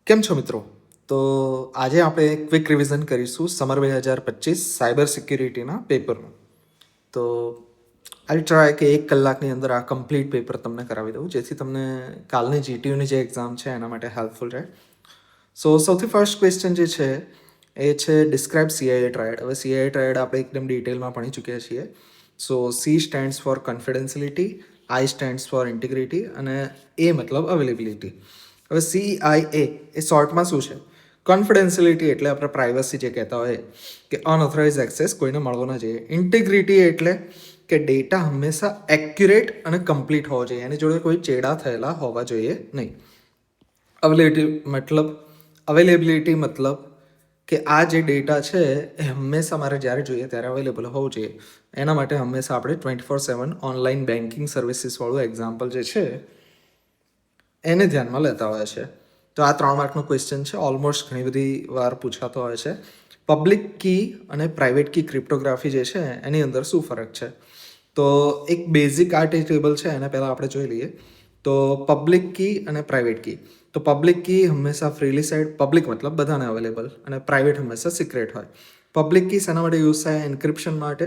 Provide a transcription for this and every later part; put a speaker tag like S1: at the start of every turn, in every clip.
S1: કેમ છો મિત્રો? તો આજે આપણે ક્વિક રિવિઝન કરીશું સમર 2025 સાયબર સિક્યુરિટીના પેપરનું. તો આઈ ટ્રાય કે 1 કલાકની અંદર આ કમ્પ્લીટ પેપર તમને કરાવી દઉં, જેથી તમને કાલની જીટીયુની જે એક્ઝામ છે એના માટે હેલ્પફુલ રહે. સો સૌથી ફર્સ્ટ ક્વેશ્ચન જે છે એ છે ડિસ્ક્રાઇબ સીઆઈએ ટ્રાયડ. હવે સીઆઈએ ટ્રાયડ આપણે એકદમ ડિટેલમાં ભણી ચૂક્યા છીએ. સો સી સ્ટેન્ડ્સ ફોર કન્ફિડન્શિયલિટી, આઈ સ્ટેન્ડ્સ ફોર ઇન્ટિગ્રિટી અને એ મતલબ અવેલેબિલિટી. હવે CIA એ શોર્ટમાં શું છે? કોન્ફિડન્શિયલિટી એટલે આપણે પ્રાઇવસી જે કહેતા હોય કે અનઓથોરાઇઝ એક્સેસ કોઈને મળવો ન જોઈએ. ઇન્ટિગ્રિટી એટલે કે ડેટા હંમેશા એક્યુરેટ અને કમ્પ્લીટ હોવો જોઈએ, એની જોડે કોઈ ચેડા થયેલા હોવા જોઈએ નહીં. અવેલેબિલિટી મતલબ કે આ જે ડેટા છે એ હંમેશા મારે જ્યારે જોઈએ ત્યારે અવેલેબલ હોવું જોઈએ. એના માટે હંમેશા આપણે 24/7 ઓનલાઈન બેન્કિંગ સર્વિસીસવાળું એક્ઝામ્પલ જે છે એને ધ્યાનમાં લેતા હોય છે. તો આ 3 માર્કનો ક્વેશ્ચન છે, ઓલમોસ્ટ ઘણી બધી વાર પૂછાતો હોય છે. પબ્લિક કી અને પ્રાઇવેટ કી ક્રિપ્ટોગ્રાફી જે છે એની અંદર શું ફરક છે? તો એક બેઝિક ટેબલ છે, એને પહેલાં આપણે જોઈ લઈએ. તો પબ્લિક કી અને પ્રાઇવેટ કી. તો પબ્લિક કી હંમેશા ફ્રીલી સાઇડ, પબ્લિક મતલબ બધાને અવેલેબલ, અને પ્રાઇવેટ હંમેશા સિક્રેટ હોય. પબ્લિક કી શેના માટે યુઝ થાય? એન્ક્રિપ્શન માટે.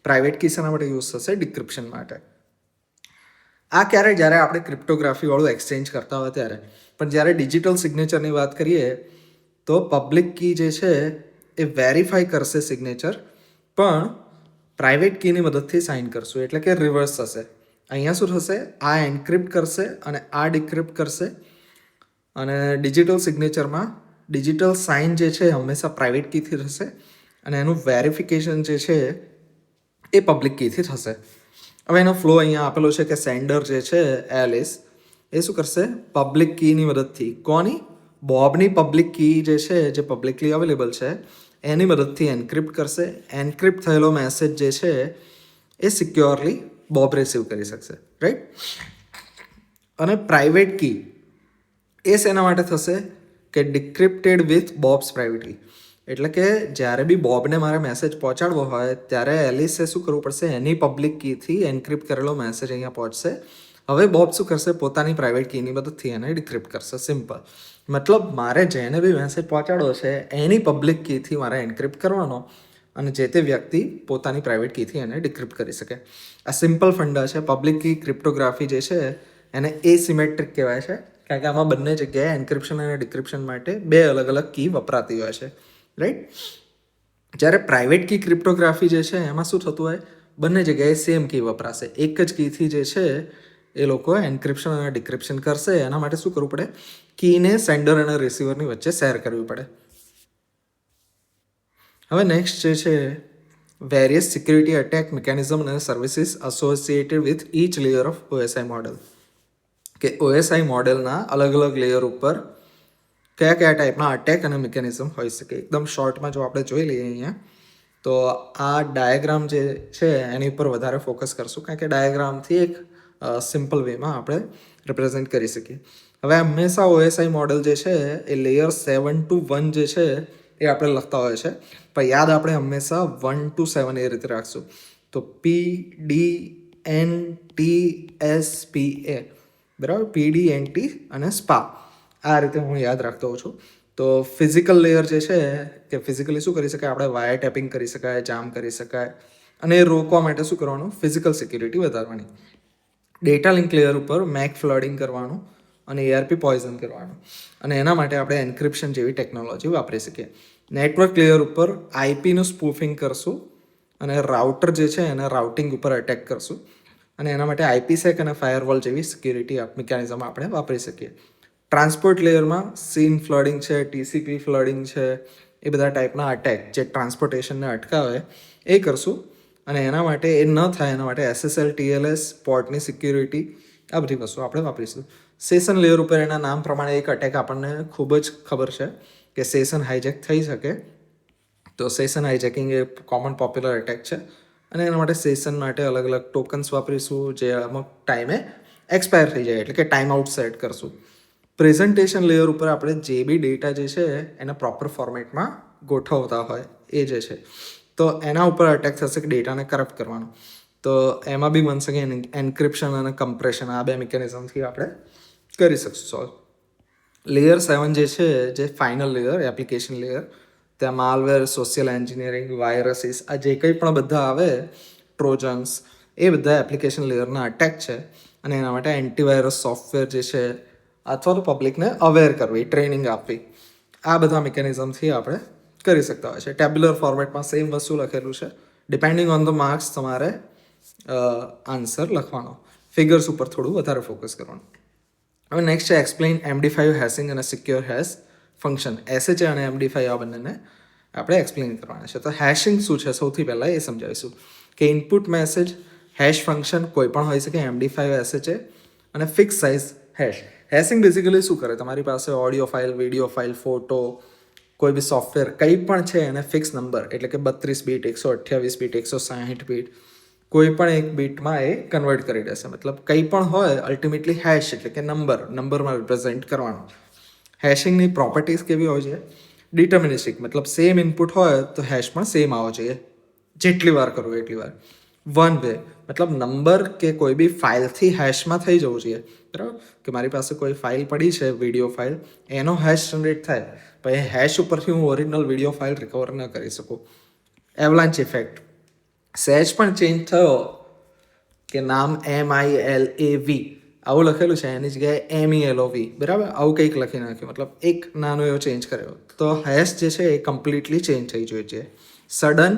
S1: પ્રાઇવેટ કી શેના માટે યુઝ થશે? ડિક્રિપ્શન માટે. આ ક્યારે? જ્યારે આપણે ક્રિપ્ટોગ્રાફીવાળું એક્સચેન્જ કરતા હોય ત્યારે. પણ જ્યારે ડિજિટલ સિગ્નેચરની વાત કરીએ તો પબ્લિક કી જે છે એ વેરીફાઈ કરશે સિગ્નેચર, પણ પ્રાઇવેટ કીની મદદથી સાઇન કરશું, એટલે કે રિવર્સ થશે. અહીંયા શું થશે? આ એન્ક્રિપ્ટ કરશે અને આ ડિક્રિપ્ટ કરશે. અને ડિજિટલ સિગ્નેચરમાં ડિજિટલ સાઇન જે છે હંમેશા પ્રાઇવેટ કીથી થશે અને એનું વેરિફિકેશન જે છે એ પબ્લિક કીથી થશે. હવે એનો ફ્લો અહીંયા આપેલો છે કે સેન્ડર જે છે એલિસ એ શું કરશે? પબ્લિક કીની મદદથી, કોની? બોબની પબ્લિક કી જે છે, જે પબ્લિકલી અવેલેબલ છે, એની મદદથી એન્ક્રિપ્ટ કરશે. એન્ક્રિપ્ટ થયેલો મેસેજ જે છે એ સિક્યોરલી બોબ રિસીવ કરી શકશે, રાઈટ? અને પ્રાઇવેટ કી એ શેના માટે થશે? કે ડિક્રિપ્ટેડ વિથ બોબ્સ પ્રાઇવેટ કી. એટલે કે જ્યારે બી બોબને મારે મેસેજ પહોંચાડવો હોય ત્યારે એલિસે શું કરવું પડશે? એની પબ્લિક કીથી એન્ક્રિપ્ટ કરેલો મેસેજ અહીંયા પહોંચશે. હવે બોબ શું કરશે? પોતાની પ્રાઇવેટ કીની મદદથી એને ડિક્રિપ્ટ કરશે. સિમ્પલ. મતલબ મારે જેને બી મેસેજ પહોંચાડવો છે એની પબ્લિક કીથી મારે એન્ક્રિપ્ટ કરવાનો, અને જે તે વ્યક્તિ પોતાની પ્રાઇવેટ કીથી એને ડિક્રિપ્ટ કરી શકે. આ સિમ્પલ ફંડા છે. પબ્લિક કી ક્રિપ્ટોગ્રાફી જે છે એને એસિમેટ્રિક કહેવાય છે, કારણ કે આમાં બંને જગ્યાએ એન્ક્રિપ્શન અને ડિક્રિપ્શન માટે 2 અલગ અલગ કી વપરાતી હોય છે, રાઈટ? જ્યારે પ્રાઇવેટ કી ક્રિપ્ટોગ્રાફી જે છે એમાં શું થતું હોય? બંને જગ્યાએ સેમ કી વપરાશે. એક જ કીથી જે છે એ લોકો એન્ક્રિપ્શન અને ડિક્રિપ્શન કરશે. એના માટે શું કરવું પડે? કીને સેન્ડર અને રિસીવરની વચ્ચે શેર કરવી પડે. હવે નેક્સ્ટ જે છે વેરિયસ સિક્યુરિટી અટેક મિકેનિઝમ અને services associated with each layer of OSI model. કે OSI મોડેલના અલગ અલગ લેયર ઉપર કયા કયા ટાઈપના અટેક અને મિકેનિઝમ હોઈ શકે. એકદમ શોર્ટમાં જો આપણે જોઈ લઈએ અહીંયા, તો આ ડાયાગ્રામ જે છે એની ઉપર વધારે ફોકસ કરશું, કારણ કે ડાયાગ્રામથી એક સિમ્પલ વેમાં આપણે રિપ્રેઝેન્ટ કરી શકીએ. હવે હંમેશા OSI મોડેલ જે છે એ લેયર 7 to 1 જે છે એ આપણે લખતા હોય છે, પણ યાદ આપણે હંમેશા 1 to 7 એ રીતે રાખશું. તો PDNTSPA, બરાબર? PDNT અને સ્પા, આ રીતે હું યાદ રાખતો હોઉં છું. તો ફિઝિકલ લેયર જે છે કે ફિઝિકલી શું કરી શકાય? આપણે વાયર ટેપિંગ કરી શકાય, જામ કરી શકાય, અને એ રોકવા માટે શું કરવાનું? ફિઝિકલ સિક્યુરિટી વધારવાની. ડેટા લિંક લેયર ઉપર મેક ફ્લડિંગ કરવાનું અને ARP પોઈઝન કરવાનું, અને એના માટે આપણે એન્ક્રિપ્શન જેવી ટેકનોલોજી વાપરી શકીએ. નેટવર્ક લેયર ઉપર આઈપીનું સ્પૂફિંગ કરશું અને રાઉટર જે છે એને રાઉટિંગ ઉપર અટેક કરશું, અને એના માટે IPsec અને ફાયરવોલ જેવી સિક્યુરિટી મિકેનિઝમ આપણે વાપરી શકીએ. ટ્રાન્સપોર્ટ લેયરમાં સીન ફ્લડિંગ છે, TCP ફ્લડિંગ છે, એ બધા ટાઈપના અટેક જે ટ્રાન્સપોર્ટેશનને અટકાવે એ કરશું, અને એના માટે એ ન થાય એના માટે SSL TLS પોર્ટની સિક્યુરિટી, આ બધી વસ્તુ આપણે વાપરીશું. સેશન લેયર ઉપર એના નામ પ્રમાણે એક અટેક આપણને ખૂબ જ ખબર છે કે સેશન હાઇજેક થઈ શકે. તો સેશન હાઇજેકિંગ એ કોમન પોપ્યુલર અટેક છે, અને એના માટે સેશન માટે અલગ અલગ ટોકન્સ વાપરીશું જે અમુક ટાઈમે એક્સપાયર થઈ જાય, એટલે કે ટાઈમ આઉટ સેટ કરશું. પ્રેઝન્ટેશન લેયર ઉપર આપણે જે બી ડેટા જે છે એને પ્રોપર ફોર્મેટમાં ગોઠવતા હોય એ જે છે, તો એના ઉપર અટેક થશે કે ડેટાને કરપ્ટ કરવાનો. તો એમાં બી વન્સ અગેન એન્ક્રિપ્શન અને કમ્પ્રેશન, આ 2 મિકેનિઝમથી આપણે કરી શકશું સોલ્વ. લેયર 7 જે છે, જે ફાઇનલ લેયર, એપ્લિકેશન લેયર, ત્યાં માલવેર, સોશિયલ એન્જિનિયરિંગ, વાયરસીસ, આ જે કંઈ પણ બધા આવે, ટ્રોજન્સ, એ બધા એપ્લિકેશન લેયરના અટેક છે. અને એના માટે એન્ટીવાયરસ સોફ્ટવેર જે છે, અથવા તો પબ્લિકને અવેર કરવી, ટ્રેનિંગ આપવી, આ બધા મિકેનિઝમથી આપણે કરી શકતા હોય છે. ટેબ્યુલર ફોર્મેટમાં સેમ વસ્તુ લખેલું છે. ડિપેન્ડિંગ ઓન ધ માર્ક્સ તમારે આન્સર લખવાનો, ફિગર્સ ઉપર થોડું વધારે ફોકસ કરવાનું. હવે નેક્સ્ટ છે એક્સપ્લેઇન MD5 હેશિંગ અને સિક્યોર હેશ ફંક્શન. SHA અને MD5 આ બંનેને આપણે એક્સપ્લેન કરવાના છે. તો હેશિંગ શું છે સૌથી પહેલાં એ સમજાવીશું કે ઇનપુટ મેસેજ હેશ ફંક્શન કોઈ પણ હોઈ શકે, MD5 SHA અને fix size hash. Hashing basically શું કરે, તમારી પાસે audio file, video file, photo, કોઈ બી સોફ્ટવેર કંઈ પણ છે એને ફિક્સ નંબર એટલે કે 32 બીટ, 128 બીટ, 160 બીટ, કોઈ પણ એક બીટમાં એ કન્વર્ટ કરી દેશે. મતલબ કંઈ પણ હોય અલ્ટિમેટલી હેશ એટલે કે નંબરમાં રિપ્રેઝેન્ટ કરવાનો. હેશિંગની પ્રોપર્ટીઝ કેવી હોય છે? ડિટર્મિનિસ્ટિક, મતલબ સેમ ઇનપુટ હોય તો હેશ પણ સેમ આવવો જોઈએ, જેટલી વાર કરવું એટલી વાર. વન વે, મતલબ નંબર કે કોઈ બી ફાઇલથી હેશમાં થઈ જવું જોઈએ, બરાબર? કે મારી પાસે કોઈ ફાઇલ પડી છે, વિડીયો ફાઇલ, એનો હેશ જનરેટ થાય, પણ એ હેશ ઉપરથી હું ઓરિજિનલ વિડીયો ફાઇલ રિકવર ન કરી શકું. એવલાન્ચ ઇફેક્ટ, સહેજ પણ ચેન્જ થયો કે નામ MILAV આવું લખેલું છે, એની જગ્યાએ MELOV, બરાબર, આવું કંઈક લખી નાખ્યું, મતલબ એક નાનો એવો ચેન્જ કર્યો, તો હેશ જે છે એ કમ્પ્લીટલી ચેન્જ થઈ જોઈએ. સડન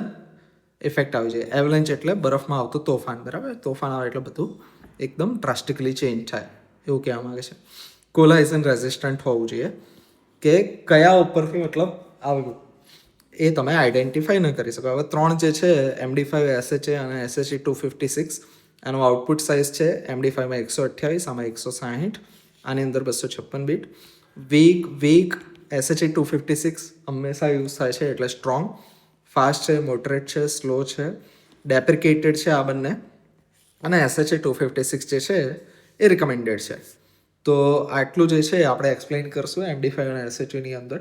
S1: ઇફેક્ટ આવી જાય. એવલેન્ચ એટલે બરફમાં આવતું તોફાન, બરાબર? તોફાન આવે એટલે બધું એકદમ ડ્રાસ્ટિકલી ચેન્જ થાય, એવું કહેવા માંગે છે. કોલાઇઝન રેઝિસ્ટન્ટ હોવું જોઈએ, કે કયા ઉપરથી મતલબ આવ્યું એ તમે આઈડેન્ટિફાઈ ન કરી શકો. હવે 3 જે છે, MD5 SHA અને SHA 256, એનો આઉટપુટ સાઇઝ છે MD5માં 128, આમાં 160, આની અંદર 256 બીટ. વીક SHA 256 હંમેશા યુઝ થાય છે એટલે સ્ટ્રોંગ. ફાસ્ટ છે, મોડરેટ છે, સ્લો છે, ડેપ્રિકેટેડ છે આ બંને. અને SHA 256 જે છે એ રિકમેન્ડેડ છે. તો આટલું જે છે આપણે એક્સપ્લેન કરશું MD5 અને SHA ની અંદર.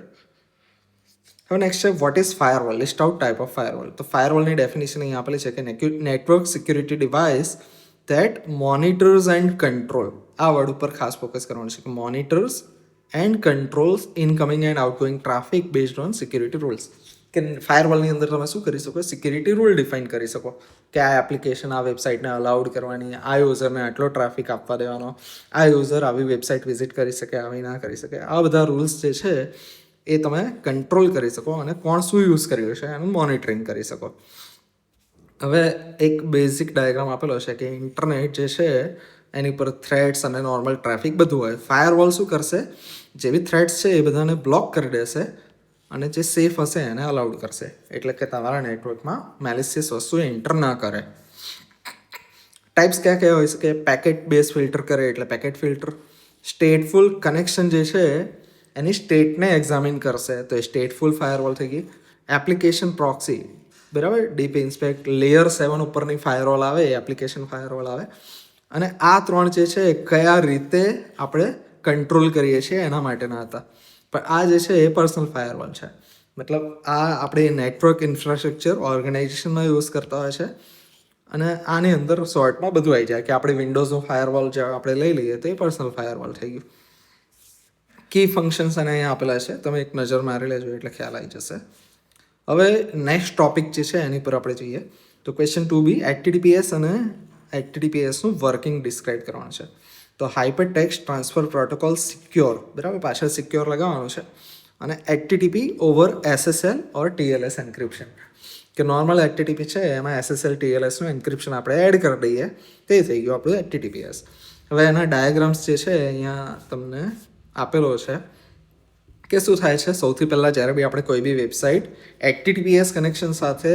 S1: હવે નેક્સ્ટ છે what is firewall, list out type of firewall. તો ફાયરવોલની ડેફિનેશન અહીં આપેલી છે કે network security device that monitors and control, આ વર્ડ ઉપર ખાસ ફોકસ કરવાનું છે કે monitors and controls incoming and outgoing traffic based on security rules. કે ફાયરવોલની અંદર તમે શું કરી શકો, સિક્યુરિટી રૂલ ડિફાઇન કરી શકો કે આ એપ્લિકેશન આ વેબસાઇટને અલાઉડ કરવાની, આ યુઝરને આટલો ટ્રાફિક આપવા દેવાનો, આ યુઝર આવી વેબસાઇટ વિઝિટ કરી શકે, આવી ના કરી શકે, આ બધા રૂલ્સ જે છે એ તમે કંટ્રોલ કરી શકો અને કોણ શું યુઝ કરી રહ્યું છે એનું મોનિટરિંગ કરી શકો. હવે એક બેઝિક ડાયાગ્રામ આપેલો છે કે ઇન્ટરનેટ જે છે એની પર થ્રેડ્સ અને નોર્મલ ટ્રાફિક બધું હોય. ફાયરવોલ શું કરશે, જે બી થ્રેડ્સ છે એ બધાને બ્લોક કરી દેશે અને જે સેફ હશે એને અલાઉડ કરશે, એટલે કે તમારા નેટવર્કમાં મેલિશિયસ વસ્તુ એન્ટર ના કરે. ટાઈપ્સ કયા કયા હોય છે કે પેકેટ બેઝ ફિલ્ટર કરે એટલે પેકેટ ફિલ્ટર. સ્ટેટફુલ કનેક્શન જે છે એની સ્ટેટને એક્ઝામિન કરશે તો એ સ્ટેટફુલ ફાયરવોલ થઈ ગઈ. એપ્લિકેશન પ્રોક્સી, બરાબર, ડીપ ઇન્સ્પેક્ટ, લેયર 7 ઉપરની ફાયરવોલ આવે એ એપ્લિકેશન ફાયરવોલ આવે. અને આ 3 જે છે કયા રીતે આપણે કંટ્રોલ કરીએ છીએ એના માટેના હતા. પણ આ જે છે એ પર્સનલ ફાયરવોલ છે, મતલબ આ આપણે નેટવર્ક ઇન્ફ્રાસ્ટ્રક્ચર ઓર્ગેનાઇઝેશનમાં યુઝ કરતા હોય છે. અને આની અંદર શોર્ટમાં બધું આવી જાય કે આપણે વિન્ડોઝનો ફાયરવોલ જે આપણે લઈ લઈએ તો એ પર્સનલ ફાયરવોલ થઈ ગયું. કી ફંક્શન્સ અને અહીંયા આપેલા છે, તમે એક નજર મારી લેજો એટલે ખ્યાલ આવી જશે. હવે નેક્સ્ટ ટોપિક જે છે એની પર આપણે જઈએ તો ક્વેશ્ચન 2B, HTTPS અને HTTPSનું વર્કિંગ ડિસ્ક્રાઇબ કરવાનું છે. તો hyper text transfer protocol secure, બરાબર, પાછળ સિક્યોર લગાવવાનું છે. અને HTTP ઓવર SSL ઓર TLS એન્ક્રિપ્શન, કે નોર્મલ HTTP છે એમાં SSL TLSનું એન્ક્રિપ્શન આપણે એડ કરી દઈએ, તે થઈ ગયું આપણું HTTPS. હવે એના ડાયાગ્રામ્સ જે છે અહીંયા તમને આપેલો છે કે શું થાય છે. સૌથી પહેલાં જ્યારે બી આપણે કોઈ બી વેબસાઇટ HTTPS કનેક્શન સાથે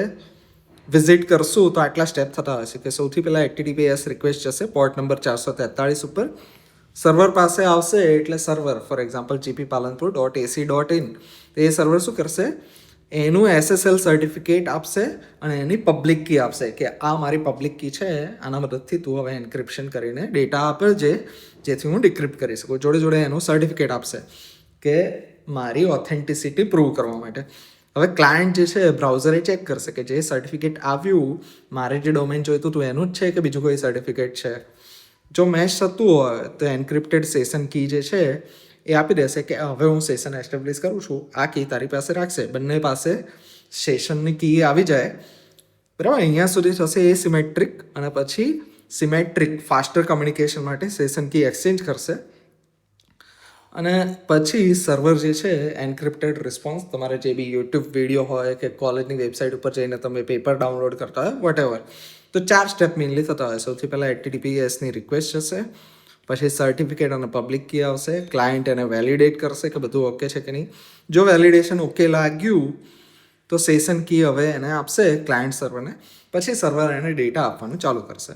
S1: વિઝિટ કરશું તો આટલા સ્ટેપ થતા હોય છે કે સૌથી પહેલાં HTTPS રિક્વેસ્ટ જશે પોર્ટ નંબર 443 ઉપર, સર્વર પાસે આવશે એટલે server for example gppalanpur.ac.in, A server શું કરશે, એનું SSL સર્ટિફિકેટ આપશે અને એની પબ્લિક કી આપશે કે આ મારી પબ્લિક કી છે, આના મદદથી તું હવે એન્ક્રિપ્શન કરીને ડેટા આપે જેથી હું ડિક્રિપ્ટ કરી શકું. જોડે જોડે એનું સર્ટિફિકેટ આપશે કે મારી ઓથેન્ટિસિટી પ્રૂવ કરવા માટે. હવે ક્લાયન્ટ જે છે બ્રાઉઝરે ચેક કરશે કે જે સર્ટિફિકેટ આવ્યું મારે જે ડોમેન જોઈતું હતું એનું જ છે કે બીજું કોઈ સર્ટિફિકેટ છે. જો મેચ થતું હોય તો એન્ક્રિપ્ટેડ સેશન કી જે છે એ આપી દેશે કે હવે હું સેશન એસ્ટેબ્લિશ કરું છું, આ કી તારી પાસે રાખશે. બંને પાસે સેશનની કી આવી જાય, બરાબર. અહીંયા સુધી થશે એ સિમેટ્રિક, અને પછી સિમેટ્રિક ફાસ્ટર કમ્યુનિકેશન માટે સેશન કી એક્સચેન્જ કરશે. અને પછી સર્વર જે છે એન્ક્રિપ્ટેડ રિસ્પોન્સ, તમારે જે બી યુટ્યુબ વિડીયો હોય કે કોલેજની વેબસાઇટ ઉપર જઈને તમે પેપર ડાઉનલોડ કરતા હોય વોટેવર, તો 4 સ્ટેપ મેઇનલી થતા હોય. સૌથી પહેલાં HTTPSની રિક્વેસ્ટ જશે, પછી સર્ટિફિકેટ અને પબ્લિક કી આવશે, ક્લાયન્ટ એને વેલિડેટ કરશે કે બધું ઓકે છે કે નહીં. જો વેલિડેશન ઓકે લાગ્યું તો સેશન કી હવે એને આપશે ક્લાયન્ટ સર્વરને, પછી સર્વર એને ડેટા આપવાનું ચાલુ કરશે.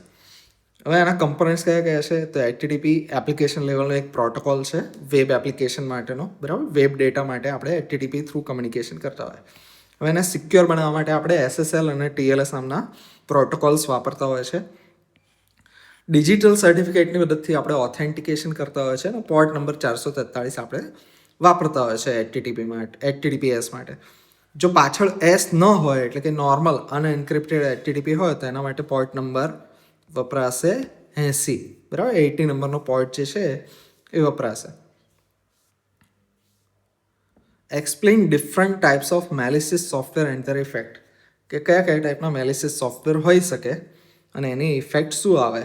S1: હવે એના કમ્પોનન્ટ્સ કયા કયા છે? તો HTTP એપ્લિકેશન લેવલનો એક પ્રોટોકોલ છે વેબ એપ્લિકેશન માટેનો, બરાબર. વેબ ડેટા માટે આપણે HTTP થ્રુ કમ્યુનિકેશન કરતા હોય. હવે એને સિક્યોર બનાવવા માટે આપણે SSL અને TLS નામના પ્રોટોકોલ્સ વાપરતા હોય છે. ડિજિટલ સર્ટિફિકેટની મદદથી આપણે ઓથેન્ટિકેશન કરતા હોય છે, અને પોર્ટ નંબર 443 આપણે વાપરતા હોય છે HTTPS માટે. જો પાછળ S ન હોય, એટલે કે નોર્મલ અનએન્ક્રિપ્ટેડ HTTP હોય, તો એના માટે પોર્ટ નંબર વપરાશે 80, બરાબર. 80 નંબરનો પોર્ટ જે છે એ વપરાશે. Explain different types of malicious software and their effect, કે કયા કયા ટાઈપના મેલિસિયસ સોફ્ટવેર હોઈ શકે અને એની ઇફેક્ટ શું આવે,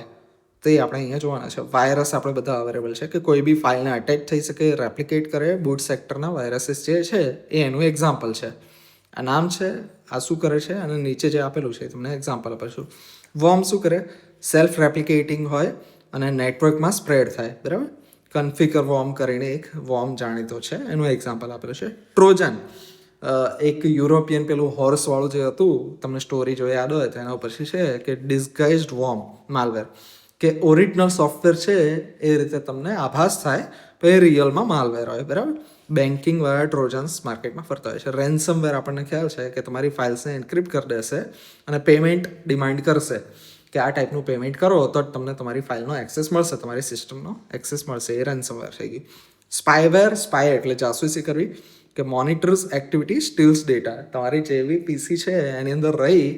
S1: તે આપણે અહીંયા જોવાના છે. વાયરસ આપણે બધા અવેલેબલ છે કે કોઈ બી ફાઇલને અટેચ થઈ શકે, રેપ્લિકેટ કરે. બૂટ સેક્ટરના વાયરસીસ જે છે એ એનું એક્ઝામ્પલ છે. આ નામ છે, આ શું કરે છે, અને નીચે જે આપેલું છે તમને એક્ઝામ્પલ આપીશું. વોર્મ શું કરે? સેલ્ફ રેપ્લિકેટિંગ હોય અને નેટવર્કમાં સ્પ્રેડ થાય, બરાબર. કન્ફિગર વોર્મ કરીને એક વોર્મ જાણીતો છે, એનું એક્ઝામ્પલ આપેલું છે. ટ્રોજન, એક યુરોપિયન પેલું હોર્સવાળું જે હતું, તમને સ્ટોરી જો યાદ હોય તો એના પછી છે કે ડિસ્ગાઇઝડ વોર્મ માલવેર, કે ઓરિજિનલ સોફ્ટવેર છે એ રીતે તમને આભાસ થાય તો એ રિયલમાં માલવેર હોય, બરાબર. બેન્કિંગ વાળા ટ્રોજન્સ માર્કેટમાં ફરતા હોય છે. રેન્સમવેર આપણને ખ્યાલ છે કે તમારી ફાઇલ્સને એન્ક્રિપ્ટ કરી દેશે અને પેમેન્ટ ડિમાન્ડ કરશે કે આ ટાઈપનું પેમેન્ટ કરો તો જ તમને તમારી ફાઇલનો એક્સેસ મળશે, તમારી સિસ્ટમનો એક્સેસ મળશે. એ રેન્સમવેર થઈ ગયું. સ્પાયવેર, સ્પાય એટલે જાસૂસી કરવી, કે મોનિટર્સ એક્ટિવિટી સ્ટીલ્સ ડેટા. તમારી જેવી પીસી છે એની અંદર રહી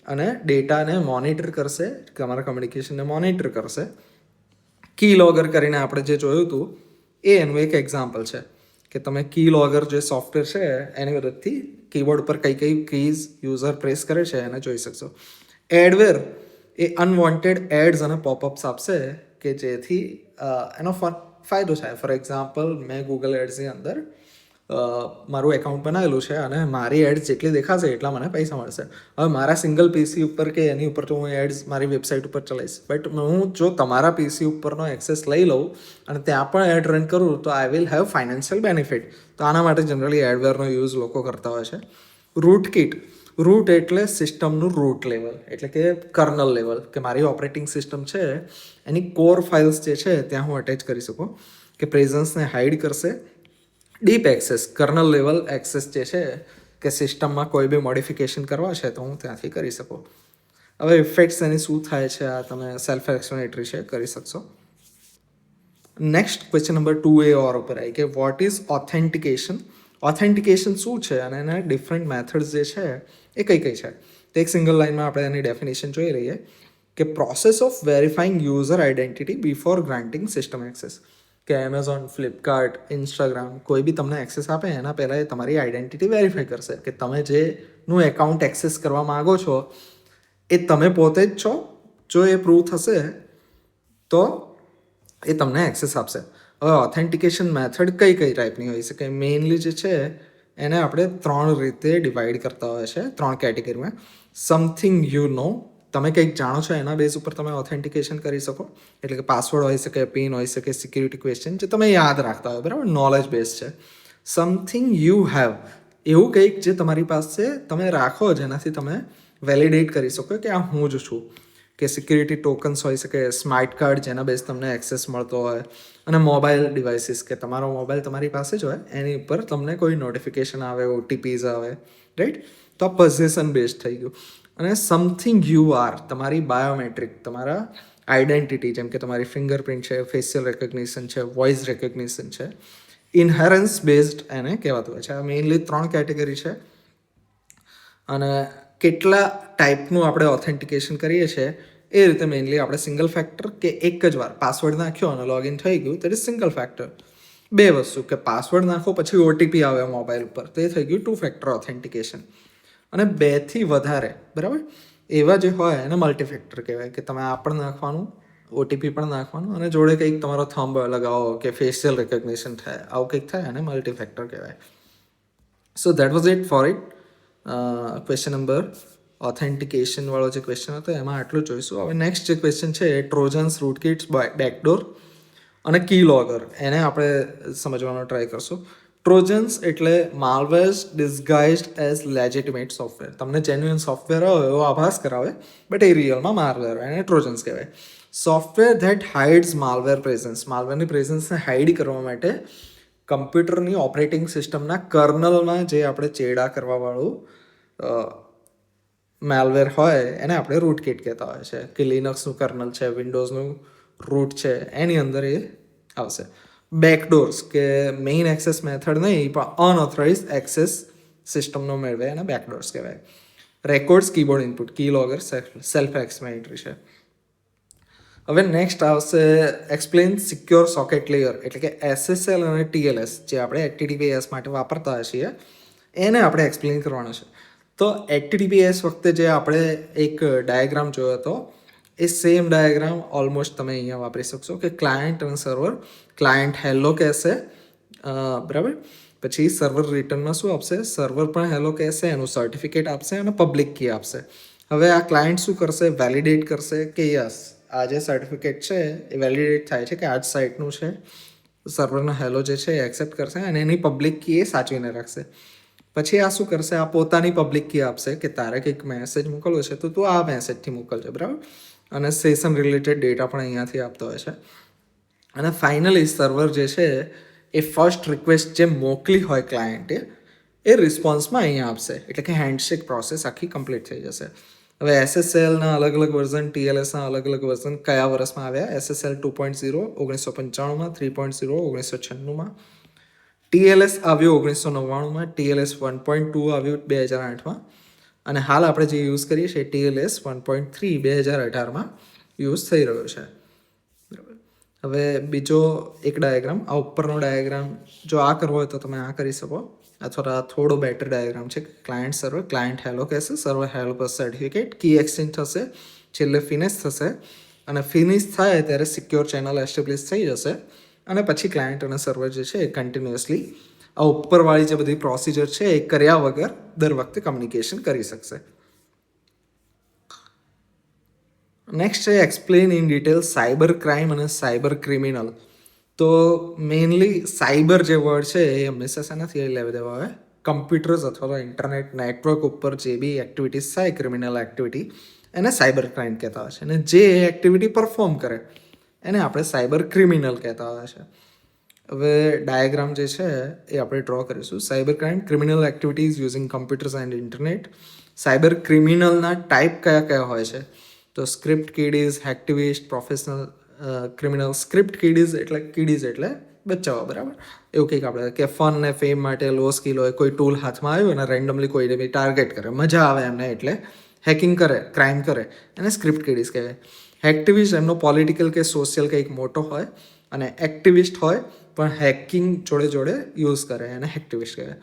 S1: અને ડેટાને મોનિટર કરશે, તમારા કમ્યુનિકેશનને મોનિટર કરશે. કી લોગર કરીને આપણે જે જોયું હતું એ એનું એક એક્ઝામ્પલ છે, કે તમે કી લોગર જે સોફ્ટવેર છે એની મદદથી કીબોર્ડ પર કઈ કઈ કીઝ યુઝર પ્રેસ કરે છે એને જોઈ શકશો. એડવેર એ અનવોન્ટેડ એડ્સ અને પોપઅપ્સ આપશે કે જેથી એનો ફાયદો થાય. ફોર એક્ઝામ્પલ, મેં ગૂગલ એડ્સની અંદર મારું એકાઉન્ટ બનાવેલું છે અને મારી એડ્સ જેટલી દેખાશે એટલા મને પૈસા મળશે. હવે મારા સિંગલ પીસી ઉપર કે એની ઉપર તો હું એડ્સ મારી વેબસાઇટ ઉપર ચલાવીશ, બટ હું જો તમારા પીસી ઉપરનો એક્સેસ લઈ લઉં અને ત્યાં પણ એડ રન કરું તો I will have financial benefit. તો આના માટે જનરલી એડવેરનો યુઝ લોકો કરતા હોય છે. રૂટ કિટ, રૂટ એટલે સિસ્ટમનું રૂટ લેવલ, એટલે કે કર્નલ લેવલ, કે મારી ઓપરેટિંગ સિસ્ટમ છે એની કોર ફાઇલ્સ જે છે ત્યાં હું અટેચ કરી શકું, કે પ્રેઝન્સને હાઇડ કરશે. Deep access, kernel level access જે છે કે સિસ્ટમમાં કોઈ બી મોડિફિકેશન કરવા છે તો હું ત્યાંથી કરી શકું. હવે ઇફેક્ટ્સ એની શું થાય છે આ તમે સેલ્ફ એક્સપ્લેનેટરી છે, કરી શકશો. નેક્સ્ટ ક્વેશ્ચન નંબર 2A ઓર ઉપર આવી કે વોટ ઇઝ ઓથેન્ટિકેશન. ઓથેન્ટિકેશન શું છે અને એના ડિફરન્ટ મેથડ્સ જે છે એ કઈ કઈ છે. તો એક સિંગલ લાઇનમાં આપણે એની ડેફિનેશન જોઈ લઈએ કે process of verifying user identity before granting system access, કે એમેઝોન, ફ્લિપકાર્ટ, ઇન્સ્ટાગ્રામ કોઈ બી તમને એક્સેસ આપે એના પહેલાં એ તમારી આઈડેન્ટિટી વેરીફાઈ કરશે કે તમે જેનું એકાઉન્ટ એક્સેસ કરવા માગો છો એ તમે પોતે જ છો. જો એ પ્રૂવ થશે તો એ તમને એક્સેસ આપશે. હવે ઓથેન્ટિકેશન મેથડ કઈ કઈ ટાઈપની હોઈ શકે? મેઇનલી જે છે એને આપણે 3 રીતે ડિવાઈડ કરતા હોય છે, 3 કેટેગરીમાં. સમથિંગ યુ નો, તમે કંઈક જાણો છો એના બેઝ ઉપર તમે ઓથેન્ટિકેશન કરી શકો, એટલે કે પાસવર્ડ હોઈ શકે, પિન હોઈ શકે, સિક્યુરિટી ક્વેશ્ચન જે તમે યાદ રાખતા હોય, બરાબર, નોલેજ બેઝ છે. સમથિંગ યુ હેવ, એવું કંઈક જે તમારી પાસે તમે રાખો જેનાથી તમે વેલિડેટ કરી શકો કે આ હું જ છું, કે સિક્યુરિટી ટોકન્સ હોઈ શકે, સ્માર્ટ કાર્ડ જેના બેઝ તમને એક્સેસ મળતો હોય, અને મોબાઈલ ડિવાઇસીસ કે તમારો મોબાઈલ તમારી પાસે જ હોય એની ઉપર તમને કોઈ નોટિફિકેશન આવે, OTPs આવે, રાઈટ. તો આ પોઝિશન બેઝ થઈ ગયું. અને સમથિંગ યુ આર, તમારી બાયોમેટ્રિક, તમારા આઈડેન્ટિટી, જેમ કે તમારી ફિંગરપ્રિન્ટ છે, ફેશિયલ રેકોગ્નિશન છે, વોઇસ રેકોગ્નિશન છે, ઇનહેરન્સ બેઝડ એને કહેવાતું હોય છે. આ મેઇનલી 3 કેટેગરી છે. અને કેટલા ટાઈપનું આપણે ઓથેન્ટિકેશન કરીએ છીએ એ રીતે મેઇનલી આપણે સિંગલ ફેક્ટર, કે એક જ વાર પાસવર્ડ નાખ્યો અને લોગિન થઈ ગયું, દેટ ઇઝ સિંગલ ફેક્ટર. બે વસ્તુ કે પાસવર્ડ નાખો પછી ઓટીપી આવે મોબાઈલ ઉપર, તો એ થઈ ગયું 2 ફેક્ટર ઓથેન્ટિકેશન. અને 2થી વધારે, બરાબર, એવા જે હોય એને મલ્ટીફેક્ટર કહેવાય, કે તમે આ પણ નાખવાનું, ઓટીપી પણ નાખવાનું, અને જોડે કંઈક તમારો થંબ લગાવો કે ફેશિયલ રિકગ્નિશન થાય, આવું કંઈક થાય, અને મલ્ટીફેક્ટર કહેવાય. So that was it four it. Question number authentication વાળો જે ક્વેશ્ચન હતો એમાં આટલું જોઈશું. હવે નેક્સ્ટ જે ક્વેશ્ચન છે એ ટ્રોજન્સ, રૂટકિટ્સ, બેકડોર અને કી લોગર, એને આપણે સમજવાનો ટ્રાય કરશું. ટ્રોજન્સ એટલે માલવેર્સ ડિસ્ગાઇઝડ એઝ લેજિટિમેટ સોફ્ટવેર. તમને જેન્યુઅન સોફ્ટવેર હોય એવો આભાસ કરાવે, બટ એ રિયલમાં માલવેર હોય, એને ટ્રોજન્સ કહેવાય. Software that hides malware presence. માલવેરની પ્રેઝન્સને હાઇડ કરવા માટે કમ્પ્યુટરની ઓપરેટિંગ સિસ્ટમના કર્નલમાં જે આપણે ચેડા કરવાવાળું માલવેર હોય એને આપણે રૂટકિટ કહેતા હોય છે. કે લિનક્સનું કર્નલ છે, વિન્ડોઝનું રૂટ છે, એની અંદર એ આવશે. બેકડોર્સ કે મેઇન એક્સેસ મેથડ નહીં પણ અનઓથરાઇઝ એક્સેસ સિસ્ટમનો મેળવે એને બેકડોર્સ કહેવાય. રેકોર્ડ્સ, કીબોર્ડ ઇનપુટ, કી લોગર સેલ્ફ એક્સપ્લેનેટરી છે. હવે નેક્સ્ટ આવશે એક્સપ્લેન સિક્યોર સોકેટ લેયર, એટલે કે SSL અને TLS જે આપણે HTTPS માટે વાપરતા છીએ એને આપણે એક્સપ્લેન કરવાનો છે. તો HTTPS વખતે જે આપણે એક ડાયાગ્રામ જોયો હતો એ સેમ ડાયાગ્રામ ઓલમોસ્ટ તમે અહીંયા વાપરી શકશો. કે ક્લાયન્ટ અને સર્વર, ક્લાયન્ટ હેલો કહેશે, બરાબર, પછી સર્વર રિટર્નમાં શું આપશે, સર્વર પણ હેલો કહેશે, એનું સર્ટિફિકેટ આપશે અને પબ્લિક કી આપશે. હવે આ ક્લાયન્ટ શું કરશે, વેલિડેટ કરશે કે યસ આ જે સર્ટિફિકેટ છે એ વેલિડેટ થાય છે કે આ જ સાઇટનું છે. સર્વરનો હેલો જે છે એ એક્સેપ્ટ કરશે અને એની પબ્લિક કી એ સાચવીને રાખશે. પછી આ શું કરશે, આ પોતાની પબ્લિક કી આપશે કે તારે કંઈક મેસેજ મોકલવો છે તો તું આ મેસેજથી મોકલજો, બરાબર, અને સેશન રિલેટેડ ડેટા પણ અહીંયાથી આપતો હોય છે. અને ફાઇનલી સર્વર જે છે એ ફર્સ્ટ રિક્વેસ્ટ જે મોકલી હોય ક્લાયન્ટે એ રિસ્પોન્સમાં અહીંયા આપશે, એટલે કે હેન્ડશેક પ્રોસેસ આખી કમ્પ્લીટ થઈ જશે. હવે SSLના અલગ અલગ વર્ઝન, TLSના અલગ અલગ વર્ઝન કયા વર્ષમાં આવ્યા? SSL 2.0 1995માં, 3.0 1996માં, TLS આવ્યું 1999માં, TLS 1.2 આવ્યું 2008માં, અને હાલ આપણે જે યુઝ કરીએ છીએ TLS 1.3 2018માં યુઝ થઈ રહ્યો છે. બરાબર. હવે બીજો એક ડાયાગ્રામ, આ ઉપરનો ડાયાગ્રામ જો આ કરવો હોય તો તમે આ કરી શકો, અથવા થોડો બેટર ડાયાગ્રામ છે. ક્લાયન્ટ સર્વર, ક્લાયન્ટ હેલો કહેશે, સર્વર હેલો પર સર્ટિફિકેટ, કી એક્સચેન્જ થશે, છેલ્લે ફિનિશ થશે, અને ફિનિશ થાય ત્યારે સિક્યોર ચેનલ એસ્ટેબ્લિશ થઈ જશે, અને પછી ક્લાયન્ટ અને સર્વર જે છે એ કન્ટિન્યુઅસલી આ ઉપરવાળી જે બધી પ્રોસિજર છે એ કર્યા વગર દર વખતે કમ્યુનિકેશન કરી શકશે. નેક્સ્ટ છે explain in detail cyber crime અને સાયબર ક્રિમિનલ. તો મેઇનલી સાયબર જે વર્ડ છે એ હંમેશા શેનાથી લેવા દેવા હોય, કમ્પ્યુટર્સ અથવા તો ઇન્ટરનેટ નેટવર્ક ઉપર જે બી એક્ટિવિટીઝ થાય, ક્રિમિનલ એક્ટિવિટી, એને સાયબર ક્રાઇમ કહેતા હોય છે. અને જે એક્ટિવિટી પરફોર્મ કરે એને આપણે સાયબર ક્રિમિનલ કહેતા હોય છે. હવે ડાયાગ્રામ જે છે એ આપણે ડ્રો કરીશું. Cyber crime, criminal activities using computers and internet. Cyber ક્રિમિનલના ટાઈપ કયા કયા હોય છે? તો script kiddies, hacktivist, professional criminal. Script kiddies એટલે બચ્ચાઓ, બરાબર, એવું કંઈક આપણે કે ફન ને ફેમ માટે લો સ્કિલ હોય, કોઈ ટૂલ હાથમાં આવ્યું અને રેન્ડમલી કોઈને બી ટાર્ગેટ કરે, મજા આવે એમને એટલે હેકિંગ કરે, ક્રાઇમ કરે, એને સ્ક્રિપ્ટ કિડીઝ કહેવાય. હેક્ટિવિસ્ટ એમનો પોલિટિકલ કે સોશિયલ કંઈક મોટો હોય, અને એક્ટિવિસ્ટ હોય પણ હેકિંગ જોડે જોડે યુઝ કરે, એને હેક્ટિવિસ્ટ કહેવાય.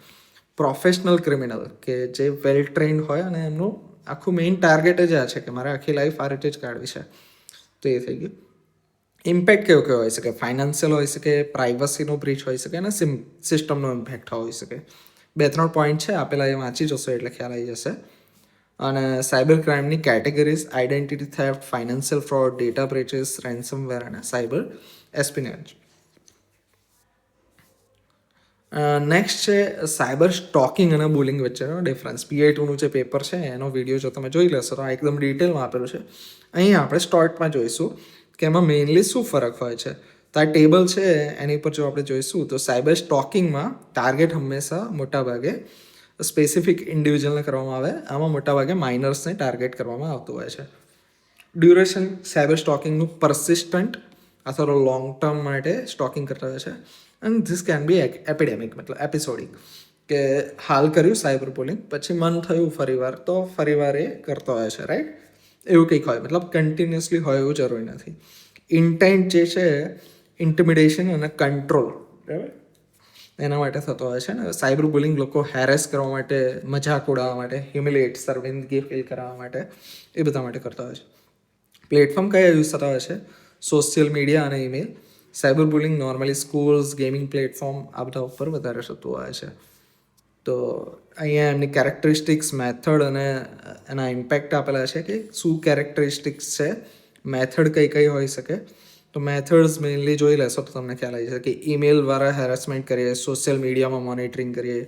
S1: પ્રોફેશનલ ક્રિમિનલ કે જે વેલ ટ્રેન્ડ હોય અને એમનું આખું મેઇન ટાર્ગેટ જ આ છે કે મારે આખી લાઈફ આ રીતે જ કાઢવી છે, તો એ થઈ ગયું. ઇમ્પેક્ટ કેવો કેવો હોઈ શકે? ફાઇનાન્શિયલ હોઈ શકે, પ્રાઇવસીનો બ્રીચ હોઈ શકે, અને સિસ્ટમનો ઇમ્પેક્ટ હોઈ શકે. 2-3 પોઈન્ટ છે આપેલા, એ વાંચી જશો એટલે ખ્યાલ આવી જશે. અને સાયબર ક્રાઇમની categories: identity theft, financial fraud, data breaches, ransomware અને સાયબર એસ્પિનેજ. નેક્સ્ટ છે સાયબર સ્ટોકિંગ અને બુલિંગ વચ્ચેનો ડિફરન્સ. PI2નું જે પેપર છે એનો વિડીયો જો તમે જોઈ લેશો તો આ એકદમ ડિટેલમાં આપેલું છે. અહીં આપણે સ્ટાર્ટમાં જોઈશું કે એમાં મેઇનલી શું ફરક હોય છે. તો આ ટેબલ છે એની પર જો આપણે જોઈશું તો સાયબર સ્ટોકિંગમાં ટાર્ગેટ હંમેશા મોટાભાગે સ્પેસિફિક ઇન્ડિવિજ્યુઅલને કરવામાં આવે, આમાં મોટાભાગે માઇનર્સને ટાર્ગેટ કરવામાં આવતું હોય છે. ડ્યુરેશન સાયબર સ્ટોકિંગનું પરસિસ્ટન્ટ અથવા લોંગ ટર્મ માટે સ્ટોકિંગ કરતા હોય છે. And this can be epidemic, મતલબ એપિસોડિક, કે હાલ કર્યું સાયબર બુલિંગ, પછી મન થયું ફરીવાર તો ફરીવાર એ કરતો હોય છે, રાઈટ? એવું કંઈક હોય, મતલબ કન્ટિન્યુઅસલી હોય એવું જરૂરી નથી. ઇન્ટેન્ટ જે છે ઇન્ટિમિડેશન અને કંટ્રોલ બરાબર, એના માટે થતો હોય છે ને. સાયબર બુલિંગ લોકો હેરેસ કરવા માટે, મજાક ઉડાવવા માટે, હ્યુમિલેટ, શર્મિંદગી ફીલ કરાવવા માટે, એ બધા માટે કરતા હોય છે. પ્લેટફોર્મ કયા યુઝ થતા હોય છે? સોશિયલ મીડિયા અને email. Cyber bullying normally schools, gaming platform આ બધા ઉપર વધારે થતું હોય છે. તો અહીંયા એમની કેરેક્ટરિસ્ટિક્સ, મેથડ અને એના ઇમ્પેક્ટ આપેલા છે કે શું કેરેક્ટરિસ્ટિક્સ છે, મેથડ કઈ કઈ હોઈ શકે. તો મેથડ્સ મેઇનલી જોઈ લેશો તો તમને ખ્યાલ આવી જશે કે ઈમેલ દ્વારા હેરેસમેન્ટ કરીએ, સોશિયલ મીડિયામાં મોનિટરિંગ કરીએ,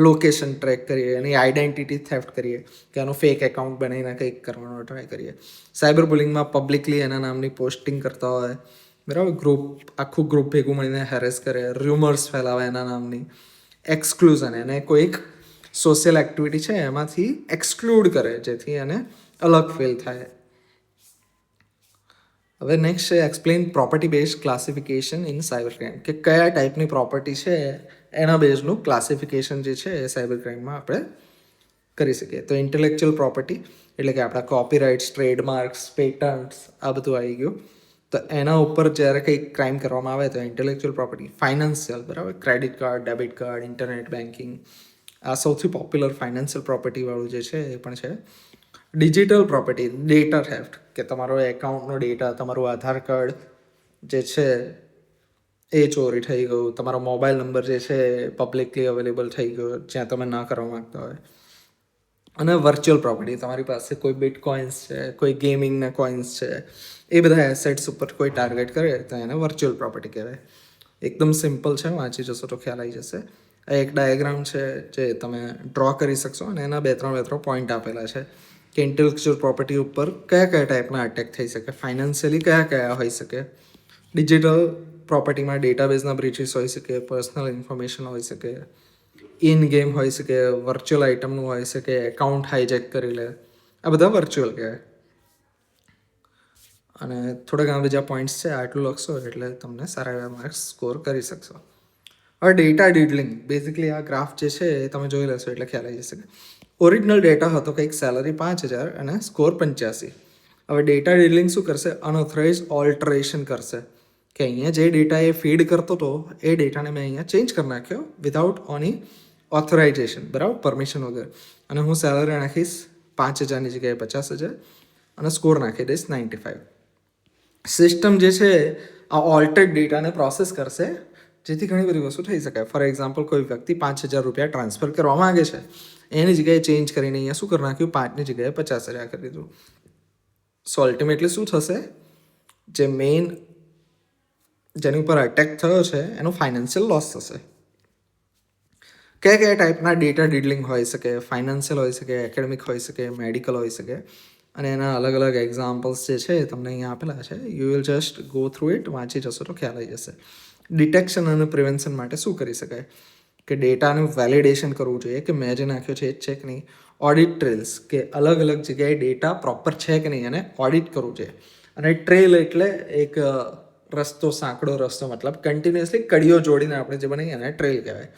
S1: લોકેશન ટ્રેક કરીએ, એની આઈડેન્ટિટી થેફ્ટ કરીએ કે એનો ફેક એકાઉન્ટ બનાવીને કંઈક કરવાનો ટ્રાય કરીએ. સાયબર બુલિંગમાં પબ્લિકલી એના નામની પોસ્ટિંગ કરતા હોય, બરાબર, આખું ગ્રુપ ભેગું મળીને હેરેસ કરે, રૂમર્સ ફેલાવે એના નામની, એક્સક્લુઝન, એને કોઈક સોશિયલ એક્ટિવિટી છે એમાંથી એક્સક્લુડ કરે જેથી એને અલગ ફીલ થાય. હવે નેક્સ્ટ છે explain property based classification in cyber crime, કે કયા ટાઈપની પ્રોપર્ટી છે એના બેઝનું ક્લાસિફિકેશન જે છે એ સાયબર ક્રાઇમમાં આપણે કરી શકીએ. તો ઇન્ટેલેક્ચ્યુઅલ પ્રોપર્ટી એટલે કે આપણા કોપીરાઇટ્સ, ટ્રેડમાર્ક્સ, પેટન્ટ્સ આ બધું આવી ગયું. તો એના ઉપર જ્યારે કંઈક ક્રાઇમ કરવામાં આવે તો ઇન્ટેલેક્ચ્યુઅલ પ્રોપર્ટી. ફાઇનાન્શિયલ, બરાબર, credit card, debit card, internet banking, આ સૌથી પોપ્યુલર ફાઇનાન્શિયલ પ્રોપર્ટીવાળું જે છે એ પણ છે. ડિજિટલ પ્રોપર્ટી, ડેટા થેફ્ટ, કે તમારો એકાઉન્ટનો ડેટા, તમારું આધાર કાર્ડ જે છે એ ચોરી થઈ ગયું, તમારો મોબાઈલ નંબર જે છે પબ્લિકલી અવેલેબલ થઈ ગયો જ્યાં તમે ના કરવા માગતા હોય. અને વર્ચ્યુઅલ પ્રોપર્ટી, તમારી પાસે કોઈ બિટકોઇન્સ છે, કોઈ ગેમિંગના કોઇન્સ છે, એ બધા એસેટ્સ ઉપર કોઈ ટાર્ગેટ કરે તો એને વર્ચ્યુઅલ પ્રોપર્ટી કહેવાય. એકદમ સિમ્પલ છે, વાંચી જશો તો ખ્યાલ આવી જશે. આ એક ડાયાગ્રામ છે જે તમે ડ્રો કરી શકશો અને એના બે ત્રણ પોઈન્ટ આપેલા છે કે ઇન્ટેલેક્ચ્યુઅલ પ્રોપર્ટી ઉપર કયા કયા ટાઈપના અટેક થઈ શકે, ફાઇનાન્શિયલી કયા કયા હોઈ શકે. ડિજિટલ પ્રોપર્ટીમાં ડેટાબેઝના બ્રીચીસ હોઈ શકે, પર્સનલ ઇન્ફોર્મેશન હોઈ શકે, ઇન ગેમ હોઈ શકે, વર્ચ્યુઅલ આઇટમનું હોઈ શકે, એકાઉન્ટ હાઈજેક કરી લે, આ બધા વર્ચ્યુઅલ કહેવાય. અને થોડા ઘણા બીજા પોઈન્ટ્સ છે, આટલું લખશો એટલે તમને સારા એવા માર્ક્સ સ્કોર કરી શકશો. હવે ડેટા ડીડલિંગ, બેઝિકલી આ ગ્રાફ જે છે એ તમે જોઈ લેશો એટલે ખ્યાલ આવી જશે. ઓરિજિનલ ડેટા હતો કંઈક સેલરી 5,000 અને સ્કોર 85. હવે ડેટા ડીડલિંગ શું કરશે? અનઓથરાઇઝ ઓલ્ટરેશન કરશે કે અહીંયા જે ડેટા એ ફીડ કરતો હતો એ ડેટાને મેં અહીંયા ચેન્જ કરી નાખ્યો વિધાઉટ ઓની ઓથોરાઇઝેશન, બરાબર, પરમિશન વગર. અને હું સેલરી નાખીશ 5,000ની જગ્યાએ 50,000 અને સ્કોર નાખી દઈશ 95. સિસ્ટમ જે છે આ ઓલ્ટર્ડ ડેટાને પ્રોસેસ કરશે જેથી ઘણી બધી વસ્તુ થઈ શકે. ફોર એક્ઝામ્પલ, કોઈ વ્યક્તિ 5,000 રૂપિયા ટ્રાન્સફર કરવા માંગે છે, એની જગ્યાએ ચેન્જ કરીને અહીંયા શું કરી નાખ્યું, 5ની જગ્યાએ 50,000 કરી દીધું. સો અલ્ટિમેટલી શું થશે? જે મેઇન જેની ઉપર અટેક થયો છે એનો ફાઇનાન્શિયલ લોસ થશે. કયા કયા ટાઈપના ડેટા ડીડલિંગ હોઈ શકે? ફાઇનાન્શિયલ હોઈ શકે, એકેડેમિક હોઈ શકે, મેડિકલ હોઈ શકે, અને એના અલગ અલગ એક્ઝામ્પલ્સ જે છે તમને અહીંયા આપેલા છે. You will just go through it, વાંચી જશો તો ખ્યાલ આવી જશે. ડિટેક્શન અને પ્રિવેન્શન માટે શું કરી શકાય? કે ડેટાનું વેલિડેશન કરવું જોઈએ કે મેં જે નાખ્યો છે એ જ છે કે નહીં. ઓડિટ ટ્રેલ્સ, કે અલગ અલગ જગ્યાએ ડેટા પ્રોપર છે કે નહીં એને ઓડિટ કરવું જોઈએ. અને ટ્રેલ એટલે એક રસ્તો, સાંકડો રસ્તો, મતલબ કન્ટિન્યુઅસલી કડીઓ જોડીને આપણે જે બનાવીએ એને ટ્રેલ કહેવાય.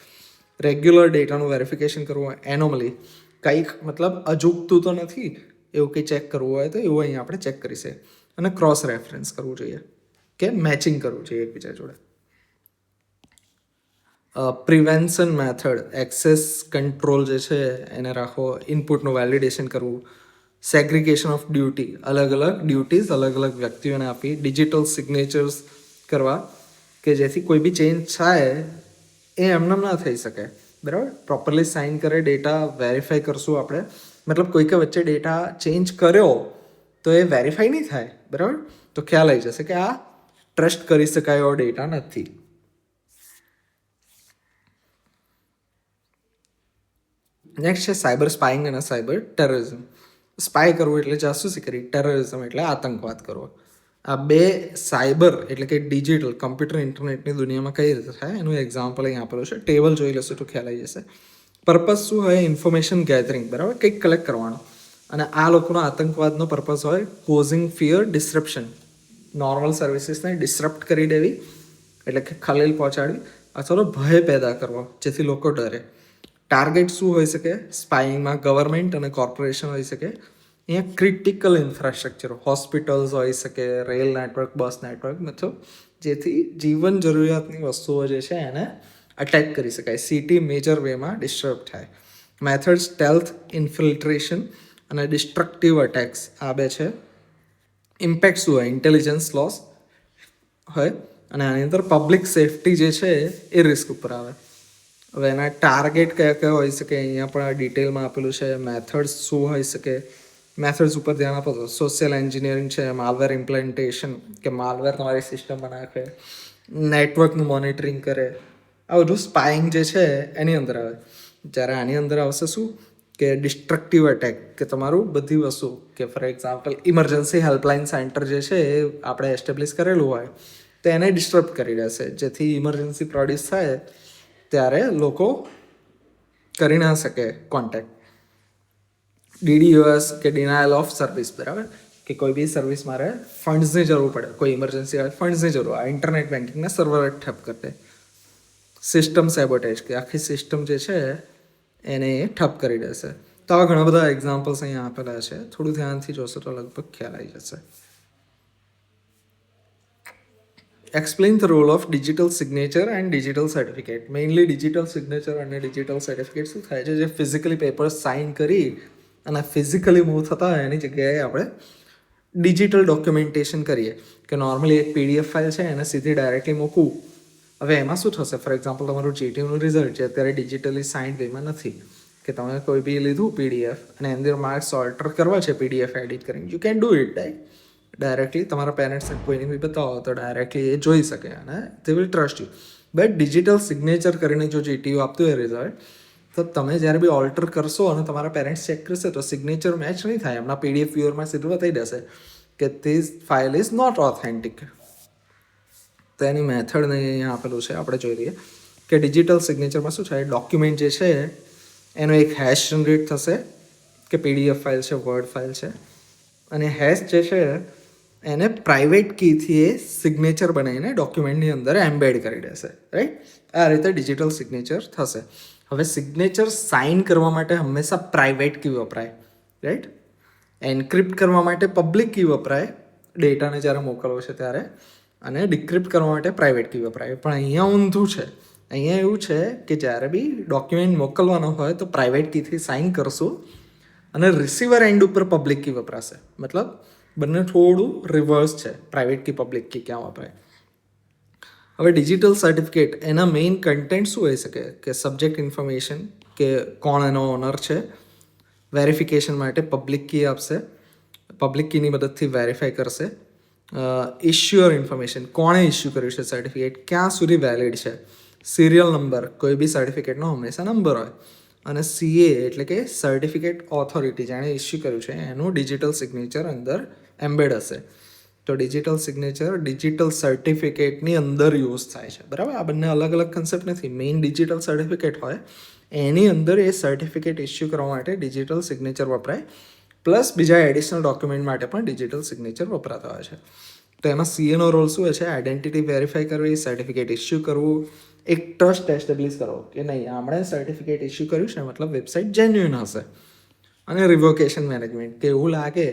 S1: રેગ્યુલર ડેટાનું વેરિફિકેશન કરવું, એનોમલી કંઈક મતલબ અજુગતું તો નથી એવું કંઈ ચેક કરવું હોય તો એવું અહીં આપણે ચેક કરી શકીએ. અને ક્રોસ રેફરન્સ કરવું જોઈએ કે મેચિંગ કરવું જોઈએ એકબીજા જોડે. પ્રિવેન્શન મેથડ, એક્સેસ કંટ્રોલ જે છે એને રાખો, ઇનપુટનું વેલિડેશન કરવું, સેગ્રિગેશન ઓફ ડ્યુટી, અલગ અલગ ડ્યુટીઝ અલગ અલગ વ્યક્તિઓને આપી, ડિજિટલ સિગ્નેચર્સ કરવા કે જેથી કોઈ બી ચેન્જ થાય એ એમને ના થઈ શકે, બરાબર. પ્રોપરલી સાઇન કરે, ડેટા વેરીફાઈ કરશું આપણે, મતલબ કોઈકે વચ્ચે ડેટા ચેન્જ કર્યો તો એ વેરીફાઈ નહીં થાય, બરાબર. તો ખ્યાલ આવી જશે કે આ ટ્રસ્ટ કરી શકાય એવો ડેટા નથી. નેક્સ્ટ છે સાયબર સ્પાઇંગ અને સાયબર ટેરરિઝમ. સ્પાય કરવું એટલે જાસૂસી કરી, ટેરરિઝમ એટલે આતંકવાદ કરવો. આ બે સાયબર એટલે કે ડિજિટલ કમ્પ્યુટર ઇન્ટરનેટની દુનિયામાં કઈ રીતે થાય એનું એક્ઝામ્પલ અહીં આપેલું છે. ટેબલ જોઈ લેશો તો ખ્યાલ આવી જશે. પર્પઝ શું હોય? ઇન્ફોર્મેશન ગેધરિંગ, બરાબર, કંઈક કલેક્ટ કરવાનો. અને આ લોકોનો આતંકવાદનો પર્પઝ હોય કોઝિંગ ફિયર, ડિસ્રપ્શન, નોર્મલ સર્વિસીસને ડિસ્રપ્ટ કરી દેવી એટલે કે ખલેલ પહોંચાડવી અથવા તો ભય પેદા કરવો જેથી લોકો ડરે. ટાર્ગેટ શું હોઈ શકે? સ્પાઇંગમાં ગવર્મેન્ટ અને કોર્પોરેશન હોઈ શકે. અહીંયા ક્રિટિકલ ઇન્ફ્રાસ્ટ્રક્ચર, હોસ્પિટલ્સ હોઈ શકે, રેલ નેટવર્ક, બસ નેટવર્ક, મતલબ જેથી જીવન જરૂરિયાતની વસ્તુઓ જે છે એને અટેક કરી શકાય, સિટી મેજર વેમાં ડિસ્ટર્બ થાય. મેથડ સ્ટેલ્થ, ઇન્ફિલ્ટ્રેશન અને ડિસ્ટ્રક્ટિવ અટેક્સ આ બે છે. ઇમ્પેક્ટ શું હોય? ઇન્ટેલિજન્સ લોસ હોય, અને આની અંદર પબ્લિક સેફટી જે છે એ રિસ્ક ઉપર આવે. હવે એના ટાર્ગેટ કયા કયા હોઈ શકે અહીંયા પણ ડિટેલમાં આપેલું છે. મેથડ્સ શું હોઈ શકે? મેથડ્સ ઉપર ધ્યાન આપો તો સોશિયલ એન્જિનિયરિંગ છે, માલવેર ઇમ્પ્લિમેન્ટેશન કે માલવેર તમારી સિસ્ટમમાં નાખે, નેટવર્કનું મોનિટરિંગ કરે, આ બધું સ્પાઇંગ જે છે એની અંદર આવે. જ્યારે આની અંદર આવશે શું કે ડિસ્ટ્રક્ટિવ અટેક, કે તમારું બધી વસ્તુ, કે for example emergency helpline centre જે છે એ આપણે એસ્ટેબ્લિશ કરેલું હોય તો એને ડિસ્ટર્બ કરી દેશે, જેથી ઇમરજન્સી પ્રોડ્યુસ થાય ત્યારે લોકો કરી ના શકે કોન્ટેક્ટ. DDoS કે ડિનાયલ ઓફ સર્વિસ, બરાબર, કે કોઈ બી સર્વિસ મારે ફંડ્સની જરૂર પડે, કોઈ ઇમરજન્સી આવે, ફંડ્સની જરૂર, આ ઇન્ટરનેટ બેન્કિંગના સર્વર ઠપ કરી દે. સિસ્ટમ સેબોટેજ, કે આખી સિસ્ટમ જે છે એને એ ઠપ કરી દેશે. તો આવા ઘણા બધા એક્ઝામ્પલ્સ અહીંયા આપેલા છે, થોડું ધ્યાનથી જોશો તો લગભગ ખ્યાલ આવી જશે. Explain the role of digital signature and digital certificate. Mainly digital signature અને ડિજિટલ સર્ટિફિકેટ શું થાય છે? જે ફિઝિકલી પેપર્સ સાઇન કરી અને ફિઝિકલી મૂવ થતા હોય એની જગ્યાએ આપણે ડિજિટલ ડોક્યુમેન્ટેશન કરીએ, કે નોર્મલી એક PDF ફાઇલ છે એને સીધી ડાયરેક્ટલી મૂકવું. હવે એમાં શું થશે? ફોર એક્ઝામ્પલ તમારું GTનું રિઝલ્ટ છે અત્યારે ડિજિટલી સાઇન્ડ વેમાં નથી, કે તમે કોઈ બી લીધું PDF અને અંદર માર્ક્સ ઓલ્ટર કરવા છે PDF એડિટ કરીને, you can do it directly. તમારા પેરેન્ટ્સને કોઈને બી બતાવો તો ડાયરેક્ટલી એ જોઈ શકે અને they will trust you. But digital signature કરીને જો GTU આપતું હોય રિઝલ્ટ, તો તમે જ્યારે બી ઓલ્ટર કરશો અને તમારા પેરેન્ટ્સ ચેક કરશે તો સિગ્નેચર મેચ નહીં થાય. એમના PDF વ્યુઅરમાં સીધું બતાવી દેશે કે this file is not authentic. તો એની મેથડને અહીંયા આપેલું છે, આપણે જોઈ લઈએ કે ડિજિટલ સિગ્નેચરમાં શું છે? ડોક્યુમેન્ટ જે છે એનો એક હેશ જનરેટ થશે, કે PDF ફાઇલ છે, વર્ડ ફાઇલ છે, અને હેશ જે છે એને પ્રાઇવેટ કીથી એ સિગ્નેચર બનાવીને ડોક્યુમેન્ટની અંદર એમ્બેડ કરી દેશે, રાઈટ? આ રીતે ડિજિટલ સિગ્નેચર થશે. હવે સિગ્નેચર સાઇન કરવા માટે હંમેશા પ્રાઇવેટ કી વપરાય, રાઈટ? એન્ક્રિપ્ટ કરવા માટે પબ્લિક કી વપરાય ડેટાને જ્યારે મોકલવો છે ત્યારે, અને ડિક્રિપ્ટ કરવા માટે પ્રાઇવેટ કી વપરાય. પણ અહીંયા ઊંધું છે. અહીંયા એવું છે કે જ્યારે બી ડોક્યુમેન્ટ મોકલવાનો હોય તો પ્રાઇવેટ કીથી સાઇન કરશું અને રિસીવર એન્ડ ઉપર પબ્લિક કી વપરાશે. મતલબ બંને થોડું રિવર્સ છે, પ્રાઇવેટ કી પબ્લિક કી ક્યાં વપરાય. હવે ડિજિટલ સર્ટિફિકેટ, એના મેઇન કન્ટેન્ટ શું હોઈ શકે? કે સબ્જેક્ટ ઇન્ફોર્મેશન, કે કોણ એનો ઓનર છે, વેરિફિકેશન માટે પબ્લિક કી આપશે, પબ્લિક કીની મદદથી વેરીફાઈ કરશે. ઇશ્યુઅર ઇન્ફોર્મેશન, કોણે ઇશ્યુ કર્યું છે સર્ટિફિકેટ, ક્યાં સુધી વેલિડ છે, સિરિયલ નંબર, કોઈ બી સર્ટિફિકેટનો હંમેશા નંબર હોય, અને CA એટલે કે સર્ટિફિકેટ ઓથોરિટી, જેણે ઇશ્યુ કર્યું છે એનું ડિજિટલ સિગ્નેચર અંદર એમ્બેડ હશે. તો ડિજિટલ સિગ્નેચર ડિજિટલ સર્ટિફિકેટની અંદર યુઝ થાય છે, બરાબર? આ બંને અલગ અલગ કન્સેપ્ટ નથી. મેઇન ડિજિટલ સર્ટિફિકેટ હોય એની અંદર એ સર્ટિફિકેટ ઇશ્યુ કરવા માટે ડિજિટલ સિગ્નેચર વપરાય, પ્લસ બીજા એડિશનલ ડોક્યુમેન્ટ માટે પણ ડિજિટલ સિગ્નેચર વપરાતા હોય છે. તો એમાં CAનો રોલ શું હોય છે? આઈડેન્ટિટી વેરીફાઈ કરવી, સર્ટિફિકેટ ઇશ્યુ કરવું, એક ટ્રસ્ટ એસ્ટેબ્લિશ કરો કે નહીં આપણે સર્ટિફિકેટ ઇશ્યુ કર્યું છે મતલબ વેબસાઇટ જેન્યુઇન હશે. અને રિવોકેશન મેનેજમેન્ટ, કે એવું લાગે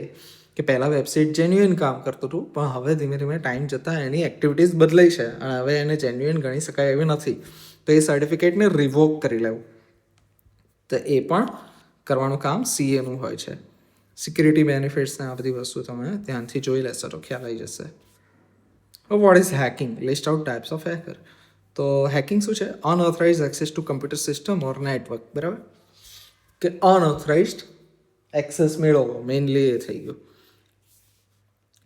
S1: કે પહેલાં વેબસાઇટ જેન્યુઇન કામ કરતું હતું પણ હવે ધીમે ધીમે ટાઈમ જતાં એની એક્ટિવિટીઝ બદલાઈ છે અને હવે એને જેન્યુઇન ગણી શકાય એવી નથી, તો એ સર્ટિફિકેટને રિવોક કરી લેવું. તો એ પણ કરવાનું કામ CAનું હોય છે. સિક્યુરિટી બેનિફિટ્સને આ બધી વસ્તુ તમે ધ્યાનથી જોઈ લેશો તો ખ્યાલ આવી જશે. What is hacking? List out types of hacker. તો હેકિંગ શું છે? Unauthorise access to computer system or network, બરાબર? કે અનઓથરાઇઝડ એક્સેસ મેળવવો, મેઇનલી એ થઈ ગયું.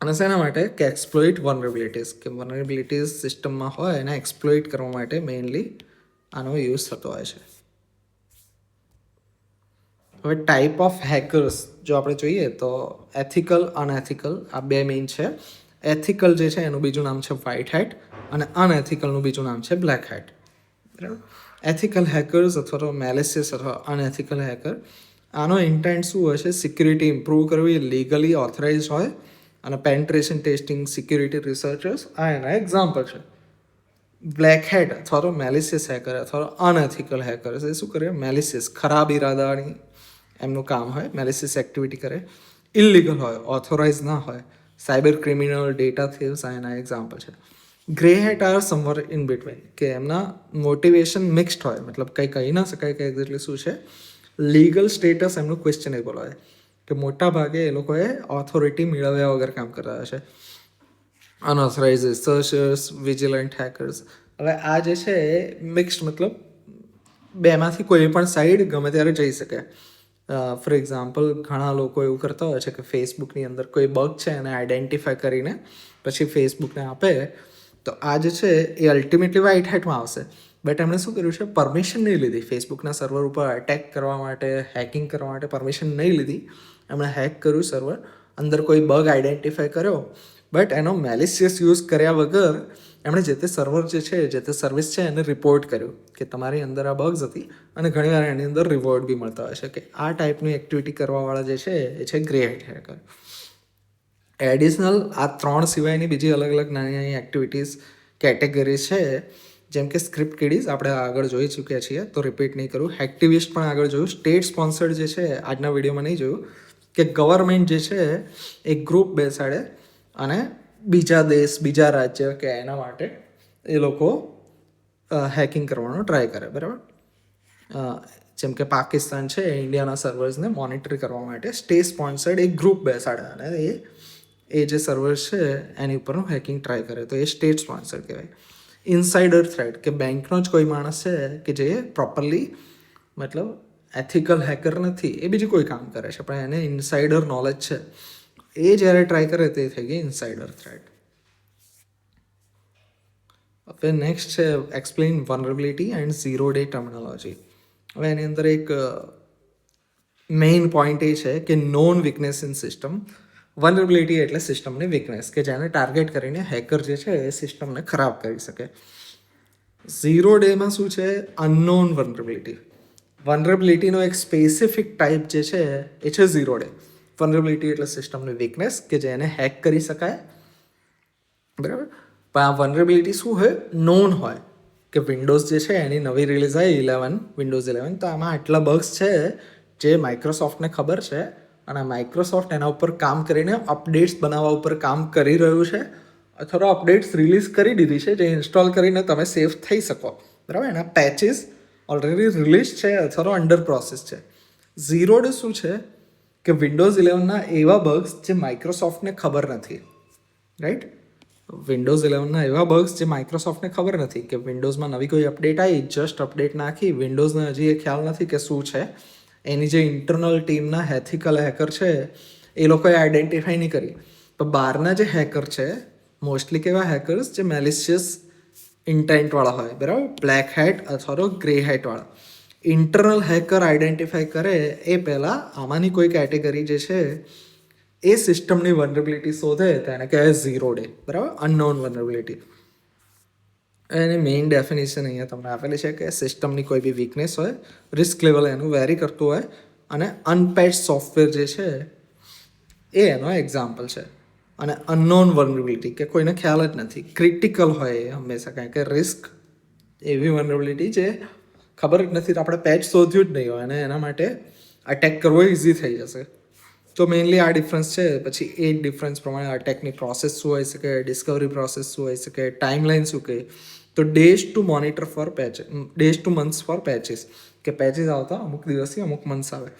S1: અને શેના માટે? કે એક્સપ્લોઇટ વનરેબિલિટીઝ, કે વનરેબિલિટીઝ સિસ્ટમમાં હોય એને એક્સપ્લોઇટ કરવા માટે મેઇનલી આનો યુઝ થતો હોય છે. હવે ટાઈપ ઓફ હેકર્સ જો આપણે જોઈએ તો એથિકલ, અનએથિકલ, આ બે મેઇન છે. એથિકલ જે છે એનું બીજું નામ છે વ્હાઇટ હેટ, અને અનએથિકલનું બીજું નામ છે બ્લેક હેટ, બરાબર? એથિકલ હેકર્સ અથવા તો મેલિસિયસ અથવા અનએથિકલ હેકર, આનો ઇન્ટેન્ટ શું હોય છે? સિક્યુરિટી ઇમ્પ્રૂવ કરવી, લીગલી ઓથરાઇઝ હોય, અને પેન્ટ્રેશન ટેસ્ટિંગ, સિક્યુરિટી રિસર્ચર્સ, આ એના એક્ઝામ્પલ છે. બ્લેક હેટ અથવા તો મેલિસિયસ હેકર અથવા તો અનએથિકલ હેકર્સ એ શું કરે? મેલિસિયસ, ખરાબ ઇરાદાની એમનું કામ હોય, મેલિસિયસ એક્ટિવિટી કરે, ઇલીગલ હોય, ઓથોરાઇઝ ના હોય, સાયબર ક્રિમિનલ, ડેટા થીવ્સ, આ એના એક્ઝામ્પલ છે. Grey hat are somewhere in between, કે એમના મોટિવેશન મિક્સ્ડ હોય, મતલબ કંઈ કહી ના શકાય કે એક્ઝેક્ટલી શું છે. લીગલ સ્ટેટસ એમનું ક્વેશ્ચનેબલ હોય, કે મોટા ભાગે એ લોકોએ ઓથોરિટી મેળવ્યા વગર કામ કરતા હશે. અનઓથરાઇઝ સર્ચર્સ, વિજિલન્ટ હેકર્સ. હવે આ જે છે એ મિક્સ્ડ, મતલબ બેમાંથી કોઈ પણ સાઈડ ગમે ત્યારે જઈ શકે. ફોર એક્ઝામ્પલ, ઘણા લોકો એવું કરતા હોય છે કે ફેસબુકની અંદર કોઈ બગ છે એને આઈડેન્ટિફાય કરીને પછી ફેસબુકને આપે, તો આ જે છે એ અલ્ટિમેટલી વ્હાઇટ હેટમાં આવશે. બટ એમણે શું કર્યું છે, પરમિશન નહીં લીધી ફેસબુકના સર્વર ઉપર અટેક કરવા માટે, હેકિંગ કરવા માટે પરમિશન નહીં લીધી. એમણે હેક કર્યું સર્વર, અંદર કોઈ બગ આઈડેન્ટિફાય કર્યો, બટ એનો મેલિશિયસ યુઝ કર્યા વગર એમણે જે તે સર્વર જે છે, જે તે સર્વિસ છે એને રિપોર્ટ કર્યું કે તમારી અંદર આ બગ્સ હતી, અને ઘણીવાર એની અંદર રિવોર્ડ બી મળતા હોય છે. કે આ ટાઈપની એક્ટિવિટી કરવાવાળા જે છે એ છે ગ્રે હેટ હેકર. એડિશનલ આ 3 સિવાયની બીજી અલગ અલગ નાની નાની એક્ટિવિટીઝ કેટેગરી છે, જેમ કે સ્ક્રિપ્ટ કિડીઝ આપણે આગળ જોઈ ચૂક્યા છીએ, તો રિપીટ નહીં કરું. હેક્ટિવિસ્ટ પણ આગળ જોયું. સ્ટેટ સ્પોન્સર્ડ જે છે આજના વિડીયોમાં નહીં જોયું, કે ગવર્મેન્ટ જે છે એક ગ્રુપ બેસાડે અને બીજા દેશ, બીજા રાજ્ય કે એના માટે એ લોકો હેકિંગ કરવાનો ટ્રાય કરે, બરાબર. જેમ કે પાકિસ્તાન છે, ઇન્ડિયાના સર્વર્સને મોનિટર કરવા માટે સ્ટેટ સ્પોન્સર્ડ એક ગ્રુપ બેસાડે અને એ જે સર્વર્સ છે એની ઉપરનું હેકિંગ ટ્રાય કરે, તો એ સ્ટેટ સ્પોન્સર્ડ કહેવાય. ઇનસાઇડર થ્રેટ, કે બેંકનો જ કોઈ માણસ છે કે જે પ્રોપરલી, મતલબ એથિકલ હેકર નથી, એ બીજું કોઈ કામ કરે છે પણ એને ઇનસાઇડર નોલેજ છે, એ જ્યારે ટ્રાય કરે તે થઈ ગઈ ઇનસાઇડર થ્રેટ. હવે નેક્સ્ટ છે explain vulnerability and zero day terminology. હવે એની અંદર એક મેઇન પોઈન્ટ એ છે કે known weakness in system. Vulnerability એટલે સિસ્ટમની વીકનેસ, કે જેને ટાર્ગેટ કરીને હેકર જે છે એ સિસ્ટમને ખરાબ કરી શકે. ઝીરો ડેમાં શું છે, અનનોન વનરેબિલિટી. વનરેબિલિટીનો એક સ્પેસિફિક ટાઈપ જે છે એ છે ઝીરો ડે. વનરેબિલિટી એટલે સિસ્ટમની વીકનેસ કે જેને હેક કરી શકાય, બરાબર. પણ આ વનરેબિલિટી શું હોય, નોન હોય, કે વિન્ડોઝ જે છે એની નવી રિલીઝ આવી વિન્ડોઝ 11, તો આમાં આટલા બગ્સ છે જે માઇક્રોસોફ્ટને ખબર છે, અને માઇક્રોસોફ્ટ એના ઉપર કામ કરીને અપડેટ્સ બનાવવા ઉપર કામ કરી રહ્યું છે, અથવા અપડેટ્સ રિલીઝ કરી દીધી છે જે ઇન્સ્ટોલ કરીને તમે સેફ થઈ શકો, બરાબર. એના પેચીસ ઓલરેડી રિલીઝ છે અથવા અંડર પ્રોસેસ છે. ઝીરો ડે શું છે, કે વિન્ડોઝ 11ના એવા બગ્સ જે માઇક્રોસોફ્ટને ખબર નથી, રાઈટ. વિન્ડોઝ 11ના એવા બગ્સ જે માઇક્રોસોફ્ટને ખબર નથી, કે વિન્ડોઝમાં નવી કોઈ અપડેટ આવી, જસ્ટ અપડેટ નાખી, વિન્ડોઝને હજી એ ખ્યાલ નથી કે શું છે, એની જે ઇન્ટરનલ ટીમના એથિકલ હેકર છે એ લોકોએ આઈડેન્ટિફાઈ નહીં કરી. પણ બહારના જે હેકર છે, મોસ્ટલી કેવા હેકર્સ જે મેલિશિયસ ઇન્ટેન્ટવાળા હોય, બરાબર, બ્લેક હેટ અથવા તો ગ્રે હેટવાળા. ઇન્ટરનલ હેકર આઈડેન્ટિફાઈ કરે એ પહેલાં આમાંની કોઈ કેટેગરી જે છે એ સિસ્ટમની વનરેબિલિટી શોધે તો એને કહેવાય ઝીરો ડે, બરાબર, અનનોન વનરેબિલિટી. એની મેઇન ડેફિનેશન અહીંયા તમને આપેલી છે કે સિસ્ટમની કોઈ બી વીકનેસ હોય, રિસ્ક લેવલ એનું વેરી કરતું હોય, અને અનપેચ સોફ્ટવેર જે છે એ એનો એક્ઝામ્પલ છે. અને અનનોન વનરેબિલિટી, કે કોઈને ખ્યાલ જ નથી, ક્રિટિકલ હોય એ હંમેશા, કારણ કે રિસ્ક એવી વનરેબિલિટી જે ખબર જ નથી, તો આપણે પેચ શોધ્યું જ નહીં હોય અને એના માટે અટેક કરવો ઇઝી થઈ જશે. તો મેઇનલી આ ડિફરન્સ છે. પછી એ ડિફરન્સ પ્રમાણે અટેકની પ્રોસેસ શું હોઈ શકે, ડિસ્કવરી પ્રોસેસ શું હોઈ શકે, ટાઈમલાઈન શું કહે, તો days to monitor for patch, days to months for patches, કે પેચીસ આવતા અમુક દિવસથી અમુક મંથ્સ આવે.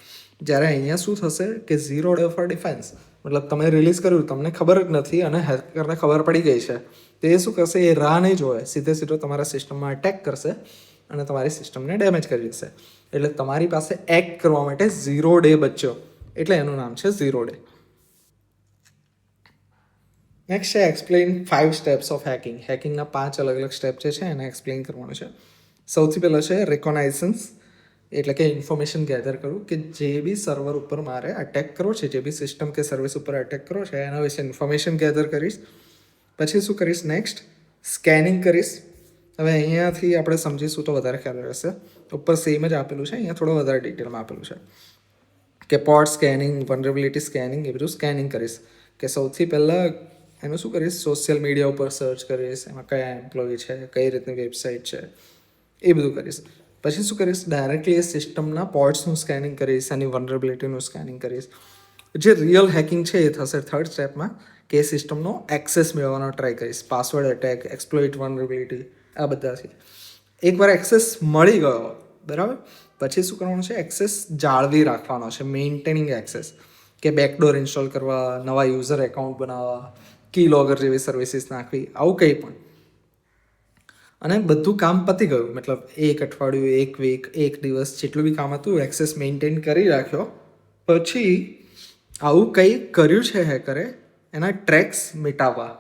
S1: જ્યારે અહીંયા શું થશે કે ઝીરો ડે ફોર ડિફેન્સ, મતલબ તમે રિલીઝ કર્યું, તમને ખબર જ નથી અને હેકરને ખબર પડી ગઈ છે, તો એ શું કરશે, એ રાહ નહીં જોવે, સીધો તમારા સિસ્ટમમાં અટેક કરશે અને તમારી સિસ્ટમને ડેમેજ કરી દેશે. એટલે તમારી પાસે એક્ટ કરવા માટે ઝીરો ડે બચ્યો, એટલે એનું નામ છે ઝીરો ડે. નેક્સ્ટ છે એક્સપ્લેન 5 સ્ટેપ્સ ઓફ હેકિંગ. હેકિંગના 5 અલગ અલગ સ્ટેપ જે છે એને એક્સપ્લેન કરવાનું છે. સૌથી પહેલાં છે રિકોનાઇઝન્સ, એટલે કે ઇન્ફોર્મેશન ગેધર કરવું, કે જે બી સર્વર ઉપર મારે અટેક કરવો છે, જે બી સિસ્ટમ કે સર્વિસ ઉપર અટેક કરવો છે એના વિશે ઇન્ફોર્મેશન ગેધર કરીશ. પછી શું કરીશ, નેક્સ્ટ સ્કેનિંગ કરીશ. હવે અહીંયાથી આપણે સમજીશું તો વધારે ખ્યાલ રહેશે. ઉપર સેમ જ આપેલું છે, અહીંયા થોડો વધારે ડિટેલમાં આપેલું છે કે પોર્ટ સ્કેનિંગ, વનરેબિલિટી સ્કેનિંગ, એ બધું સ્કેનિંગ કરીશ. કે સૌથી પહેલાં એનું શું કરીશ, સોશિયલ મીડિયા ઉપર સર્ચ કરીશ, એમાં કયા એમ્પ્લોય છે, કઈ રીતની વેબસાઇટ છે, એ બધું કરીશ. પછી શું કરીશ, ડાયરેક્ટલી એ સિસ્ટમના પોર્ટ્સનું સ્કેનિંગ કરીશ, એની વનરેબિલિટીનું સ્કેનિંગ કરીશ. જે રિયલ હેકિંગ છે એ થશે થર્ડ સ્ટેપમાં, કે એ સિસ્ટમનો એક્સેસ મેળવવાનો ટ્રાય કરીશ. પાસવર્ડ અટેક, એક્સપ્લોઇટ વનરેબિલિટી, આ બધાથી એકવાર એક્સેસ મળી ગયો, બરાબર, પછી શું કરવાનું છે, એક્સેસ જાળવી રાખવાનો છે, મેન્ટેનિંગ એક્સેસ, કે બેકડોર ઇન્સ્ટોલ કરવા, નવા યુઝર એકાઉન્ટ બનાવવા, કી લોગર જેવી સર્વિસીસ નાખવી, આવું કંઈ પણ. અને બધું કામ પતી ગયું, મતલબ એક અઠવાડિયું, એક વીક, એક દિવસ, જેટલું બી કામ હતું એક્સેસ મેન્ટેન કરી રાખ્યો. પછી આવું કંઈ કર્યું છે હેકરે, એના ટ્રેક્સ મિટાવવા,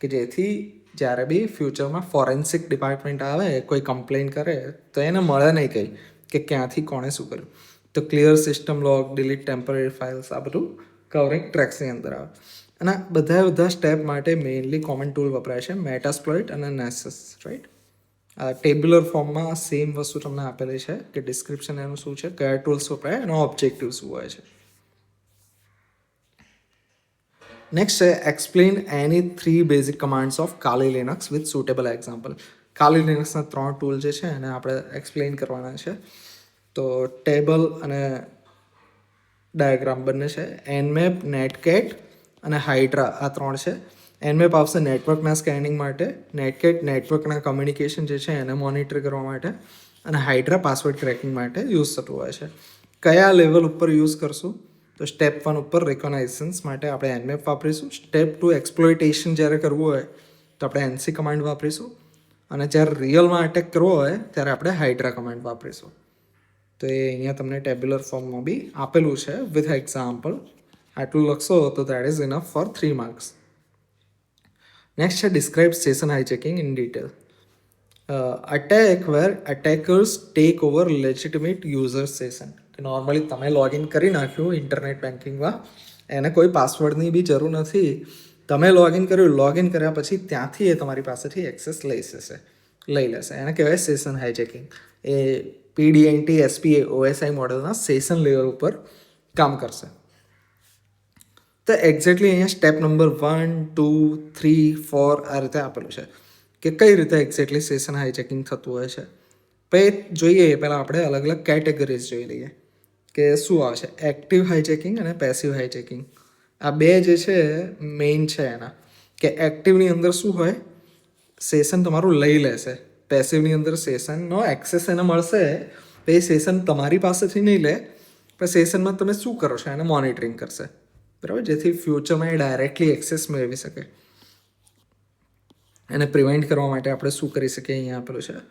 S1: કે જેથી જ્યારે બી ફ્યુચરમાં ફોરેન્સિક ડિપાર્ટમેન્ટ આવે, કોઈ કમ્પ્લેન કરે તો એને મળે નહીં કંઈ કે ક્યાંથી કોણે શું કર્યું. તો clear system log, delete temporary files, આ બધું કવરિંગ ટ્રેક્સની અંદર આવે. અને બધા સ્ટેપ માટે મેઇનલી કોમન ટૂલ વપરાય છે, મેટાસ્પ્લોઇટ અને નેસસ, રાઈટ. ટેબ્યુલર ફોર્મમાં સેમ વસ્તુ તમને આપેલી છે કે ડિસ્ક્રિપ્શન એનું શું છે, કયા ટૂલ્સ વપરાય, એનો ઓબ્જેક્ટિવ શું હોય છે. નેક્સ્ટ છે explain any 3 basic commands of Kali Linux with suitable example. Kali લિનક્સના 3 ટૂલ જે છે એને આપણે એક્સપ્લેન કરવાના છે. તો ટેબલ અને ડાયાગ્રામ બંને છે. એનમેપ, નેટકેટ અને હાઇડ્રા, આ 3 છે. એનમેપ આવશે નેટવર્કના સ્કેનિંગ માટે, નેટકેટ નેટવર્કના કમ્યુનિકેશન જે છે એને મોનિટર કરવા માટે, અને હાઇડ્રા પાસવર્ડ ક્રેકિંગ માટે યુઝ થતું હોય છે. કયા લેવલ ઉપર યુઝ કરશું? તો સ્ટેપ 1 ઉપર રિકોનાઇઝન્સ માટે આપણે એનમેપ વાપરીશું. સ્ટેપ 2 એક્સપ્લોઇટેશન જ્યારે કરવું હોય તો આપણે એનસી કમાન્ડ વાપરીશું. અને જ્યારે રિયલમાં અટેક કરવો હોય ત્યારે આપણે હાઇડ્રા કમાન્ડ વાપરીશું. તો એ અહીંયા તમને ટેબ્યુલર ફોર્મમાં બી આપેલું છે વિથ એક્ઝામ્પલ. આટલું લખશો તો that is enough for 3 marks. Next છે describe session hijacking in detail. Attack where attackers take over legitimate user session. Normally તમે લોગિન કરી નાખ્યું ઇન્ટરનેટ બેન્કિંગમાં, એને કોઈ પાસવર્ડની બી જરૂર નથી. તમે લોગિન કર્યું, લોગિન કર્યા પછી ત્યાંથી એ તમારી પાસેથી એક્સેસ લઈ લેશે. એને કહેવાય સેશન હાઇજેકિંગ. એ પીડીએનટી એસપી ઓએસઆઈ મોડલના સેશન લેવલ ઉપર કામ કરશે. તો એક્ઝેક્ટલી અહીંયા સ્ટેપ નંબર 1, 2, 3, 4 આ રીતે આપેલું છે કે કઈ રીતે એક્ઝેક્ટલી સેશન હાઇજેકિંગ થતું હોય છે. પછી જોઈએ પહેલાં આપણે અલગ અલગ કેટેગરીઝ જોઈ લઈએ કે શું આવે છે. એક્ટિવ હાઇજેકિંગ અને પેસિવ હાઇજેકિંગ, આ બે જે છે મેઇન છે એના. કે એક્ટિવની અંદર શું હોય, સેશન તમારું લઈ લેશે. પેસિવની અંદર સેશનનો એક્સેસ એને મળશે, તો એ સેશન તમારી પાસેથી નહીં લે, પણ સેશનમાં તમે શું કરો છો એને મોનિટરિંગ કરશે, બરાબર, જેથી ફ્યુચરમાં એ ડાયરેક્ટલી એક્સેસ મેળવી શકે. એને પ્રિવેન્ટ કરવા માટે આપણે શું કરી શકીએ અહીંયા આપેલું છે.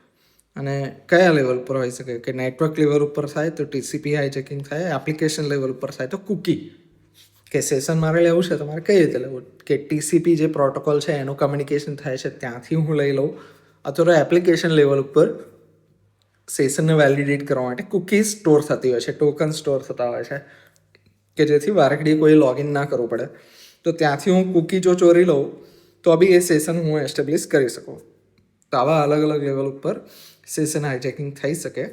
S1: અને કયા લેવલ પર હોઈ શકે, કે નેટવર્ક લેવલ ઉપર થાય તો ટીસીપી હાઇજેકિંગ થાય, એપ્લિકેશન લેવલ ઉપર થાય તો કુકી, કે સેશન મારે લેવું છે તો મારે કઈ રીતે લેવું, કે ટીસીપી જે પ્રોટોકોલ છે એનું કમ્યુનિકેશન થાય છે ત્યાંથી હું લઈ લઉં, અથવા એપ્લિકેશન લેવલ ઉપર સેશનને વેલિડેટ કરવા માટે કુકી સ્ટોર થતી હોય છે, ટોકન સ્ટોર થતા હોય છે, કે જેથી વારઘડી કોઈ લોગિન ના કરવું પડે. તો ત્યાંથી હું કુકી જો ચોરી લઉં તો બી એ સેશન હું એસ્ટેબ્લિશ કરી શકું. તો આવા અલગ અલગ લેવલ ઉપર સેશન હાઇજેકિંગ થઈ શકે.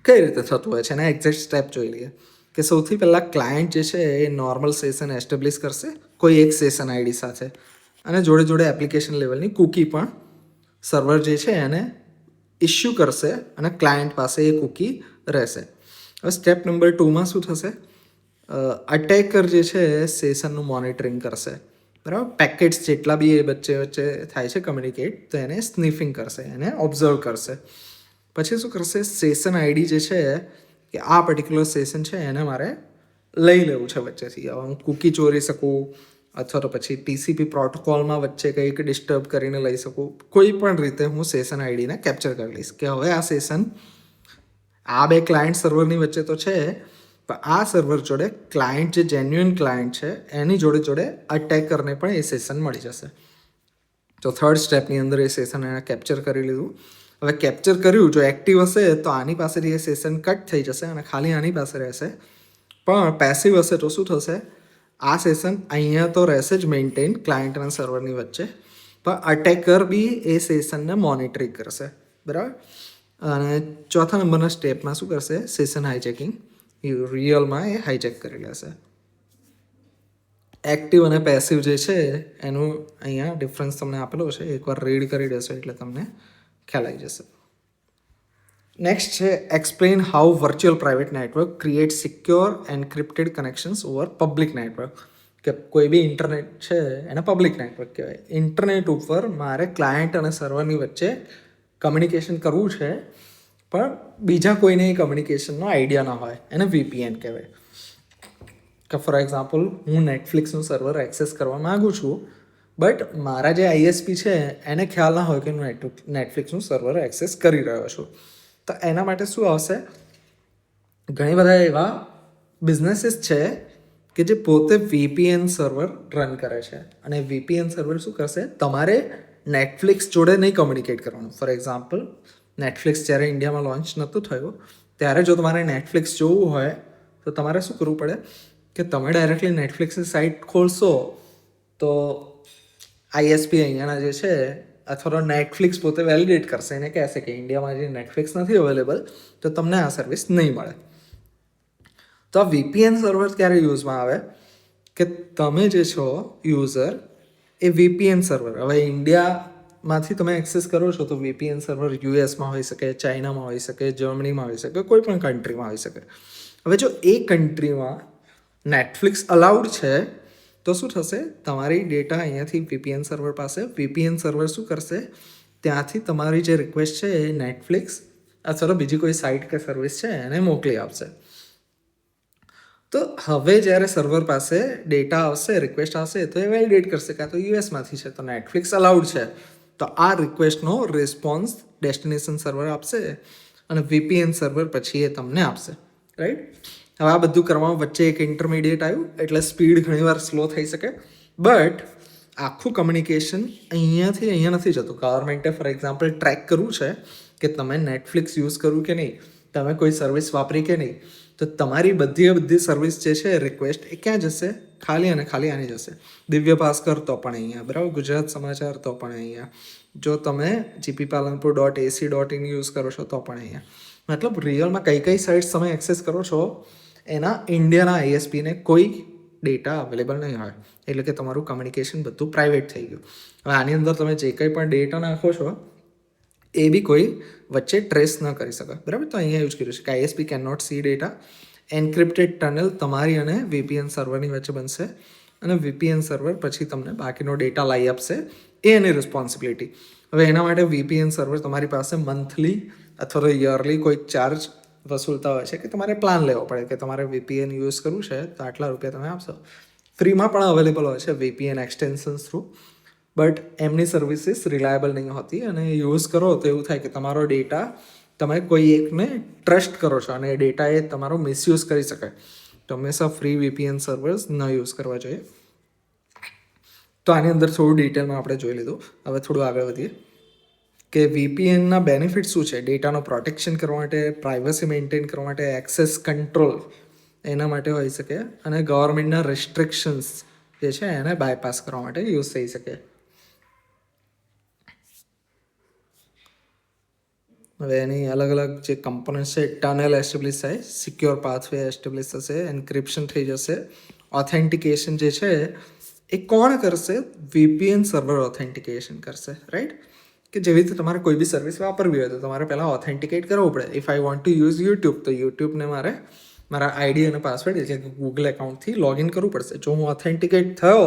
S1: કઈ રીતે થતું હોય છે એના એક્ઝેક્ટ સ્ટેપ જોઈ લઈએ. કે સૌથી પહેલાં ક્લાયન્ટ જે છે એ નોર્મલ સેશન એસ્ટેબ્લિશ કરશે કોઈ એક સેશન આઈડી સાથે, અને જોડે જોડે એપ્લિકેશન લેવલની કૂકી પણ સર્વર જે છે એને ઇસ્યુ કરશે અને ક્લાયન્ટ પાસે એ કૂકી રહેશે. હવે સ્ટેપ નંબર 2માં શું થશે, અટેકર જે છે સેશનનું મોનિટરિંગ કરશે, બરાબર. પેકેટ્સ જેટલા બી એ વચ્ચે થાય છે કમ્યુનિકેટ, તો એને સ્નિફિંગ કરશે, એને ઓબ્ઝર્વ કરશે. પછી શું કરશે, સેશન આઈડી જે છે કે આ પર્ટિક્યુલર સેશન છે એને મારે લઈ લેવું છે વચ્ચેથી. હવે હું કૂકી ચોરી શકું, અથવા તો પછી ટીસીપી પ્રોટોકોલમાં વચ્ચે કંઈક ડિસ્ટર્બ કરીને લઈ શકું. કોઈ પણ રીતે હું સેશન આઈડીને કેપ્ચર કરી લઈશ કે હવે આ સેશન આ બે ક્લાયન્ટ સર્વરની વચ્ચે તો છે, પણ આ સર્વર જોડે ક્લાયન્ટ જે જેન્યુઅન ક્લાયન્ટ છે એની જોડે અટેકરને પણ એ સેશન મળી જશે. તો થર્ડ સ્ટેપની અંદર એ સેશન એને કેપ્ચર કરી લીધું. હવે કેપ્ચર કર્યું, જો એક્ટિવ હશે તો આની પાસેથી એ સેશન કટ થઈ જશે અને ખાલી આની પાસે રહેશે. પણ પેસિવ હશે તો શું થશે, આ સેશન અહીંયા તો રહેશે જ મેન્ટેન ક્લાયન્ટ અને સર્વરની વચ્ચે, પણ અટેકર બી એ સેશનને મોનિટરિંગ કરશે, બરાબર. અને ચોથા નંબરના સ્ટેપમાં શું કરશે, સેશન હાઇજેકિંગ રિયલમાં એ હાઇજેક કરી લેશે. એક્ટિવ અને પેસિવ જે છે એનું અહીંયા ડિફરન્સ તમને આપેલો છે, એકવાર રીડ કરી દેશો એટલે તમને ખ્યાલ આવી જશે. નેક્સ્ટ છે explain how virtual private network create secure encrypted connections over public network. કે કોઈ બી ઇન્ટરનેટ છે એને પબ્લિક નેટવર્ક કહેવાય. ઇન્ટરનેટ ઉપર મારે ક્લાયન્ટ અને સર્વરની વચ્ચે કમ્યુનિકેશન કરવું છે, પણ બીજા કોઈને એ કમ્યુનિકેશનનો આઈડિયા ના હોય, એને VPN કહેવાય. કે ફોર એક્ઝામ્પલ હું નેટફ્લિક્સનું સર્વર એક્સેસ કરવા માગું છું, બટ મારા જે ISP છે એને ખ્યાલ ના હોય કે હું નેટફ્લિક્સનું સર્વર એક્સેસ કરી રહ્યો છું. તો એના માટે શું આવશે, ઘણી બધા એવા બિઝનેસીસ છે કે જે પોતે VPN સર્વર રન કરે છે, અને VPN સર્વર શું કરશે, તમારે નેટફ્લિક્સ જોડે નહીં કમ્યુનિકેટ કરવાનું. ફોર એક્ઝામ્પલ નેટફ્લિક્સ જ્યારે ઇન્ડિયામાં લોન્ચ નહોતું થયું ત્યારે જો તમારે નેટફ્લિક્સ જોવું હોય તો તમારે શું કરવું પડે કે તમે ડાયરેક્ટલી નેટફ્લિક્સની સાઇટ ખોલશો તો ISP અહીંયાના જે છે અથવા તો નેટફ્લિક્સ પોતે વેલિડેટ કરશે, એને કહેશે કે ઇન્ડિયામાં જે નેટફ્લિક્સ નથી અવેલેબલ તો તમને આ સર્વિસ નહીં મળે. તો આ VPN સર્વર ક્યારે યુઝમાં આવે કે તમે જે છો યુઝર એ VPN સર્વર, હવે ઇન્ડિયામાંથી તમે એક્સેસ કરો છો તો VPN સર્વર યુએસમાં હોઈ શકે, ચાઇનામાં હોઈ શકે, જર્મનીમાં હોઈ શકે, કોઈ પણ કન્ટ્રીમાં હોઈ શકે. હવે જો એ કન્ટ્રીમાં નેટફ્લિક્સ અલાઉડ છે તો શું થશે, તમારી ડેટા અહીંયાથી VPN સર્વર પાસે, VPN સર્વર શું કરશે, ત્યાંથી તમારી જે રિક્વેસ્ટ છે એ નેટફ્લિક્સ અથવા તો બીજી કોઈ સાઇટ કે સર્વિસ છે એને મોકલી આપશે. તો હવે જ્યારે સર્વર પાસે ડેટા આવશે, રિક્વેસ્ટ આવશે, તો એ વેલિડેટ કરશે કે આ તો યુએસમાંથી છે તો નેટફ્લિક્સ અલાઉડ છે, તો આ રિક્વેસ્ટનો રિસ્પોન્સ ડેસ્ટિનેશન સર્વર આપશે અને VPN સર્વર પછી એ તમને આપશે, રાઈટ. હવે આ બધું કરવામાં વચ્ચે એક ઇન્ટરમીડિયેટ આવ્યું એટલે સ્પીડ ઘણીવાર સ્લો થઈ શકે, બટ આખું કમ્યુનિકેશન અહીંયાથી અહીંયા નથી જતું. ગવર્મેન્ટે ફોર એક્ઝામ્પલ ટ્રેક કરવું છે કે તમે નેટફ્લિક્સ યુઝ કરવું કે નહીં, તમે કોઈ સર્વિસ વાપરી કે નહીં, તો તમારી બધી સર્વિસ જે છે રિક્વેસ્ટ એ ક્યાં જશે, ખાલી અને ખાલી આની જશે. દિવ્ય ભાસ્કર તો પણ અહીંયા, બરાબર, ગુજરાત સમાચાર તો પણ અહીંયા, જો તમે GPPalanpur.ac.in યુઝ કરો છો તો પણ અહીંયા. મતલબ રિયલમાં કઈ સાઇટ્સ તમે એક્સેસ કરો છો એના ઇન્ડિયાના ISPને કોઈ ડેટા અવેલેબલ નહીં હોય, એટલે કે તમારું કમ્યુનિકેશન બધું પ્રાઇવેટ થઈ ગયું. હવે આની અંદર તમે જે કંઈ પણ ડેટા નાખો છો એ બી કોઈ વચ્ચે ટ્રેસ ન કરી શકે, બરાબર. તો અહીંયા યુઝ કર્યું છે કે ISP can not see data, encrypted tunnel તમારી અને VPN સર્વરની વચ્ચે બનશે અને VPN સર્વર પછી તમને બાકીનો ડેટા લાવી આપશે, એ એની રિસ્પોન્સિબિલિટી. હવે એના માટે VPN સર્વર તમારી પાસે મંથલી અથવા તો યરલી કોઈ ચાર્જ વસૂલતા હોય છે કે તમારે પ્લાન લેવો પડે કે તમારે VPN યુઝ કરવું છે તો આટલા રૂપિયા તમે આપશો. ફ્રીમાં પણ અવેલેબલ હોય છે VPN એક્સટેન્શન્સ થ્રુ, બટ એમની સર્વિસીસ રિલાયબલ નહીં હોતી અને યુઝ કરો તો એવું થાય કે તમારો ડેટા તમે કોઈ એકને ટ્રસ્ટ કરો છો અને એ ડેટા એ તમારો મિસયુઝ કરી શકાય. તો હંમેશા ફ્રી VPN સર્વર્સ ન યુઝ કરવા જોઈએ. તો આની અંદર થોડું ડિટેલમાં આપણે જોઈ લીધું. હવે થોડું આગળ વધીએ કે VPNના બેનિફિટ શું છે. ડેટાનો પ્રોટેક્શન કરવા માટે, પ્રાઇવસી મેન્ટેન કરવા માટે, એક્સેસ કંટ્રોલ એના માટે હોઈ શકે અને ગવર્મેન્ટના રેસ્ટ્રિક્શન્સ જે છે એને બાયપાસ કરવા માટે યુઝ થઈ શકે. હવે એની અલગ અલગ જે કમ્પોનન્ટ છે, ટનલ એસ્ટેબ્લિશ થાય, સિક્યોર પાથવે એસ્ટેબ્લિશ થશે, એન્ક્રિપ્શન થઈ જશે, ઓથેન્ટિકેશન જે છે એ કોણ કરશે, VPN સર્વર ઓથેન્ટિકેશન કરશે, રાઈટ. કે જેવી રીતે તમારે કોઈ બી સર્વિસ વાપરવી હોય તો તમારે પહેલાં ઓથેન્ટિકેટ કરવું પડે. If I want to use YouTube તો યુટ્યુબને મારે મારા ID અને પાસવર્ડ એટલે કે ગૂગલ એકાઉન્ટથી લોગિન કરવું પડશે. જો હું ઓથેન્ટિકેટ થયો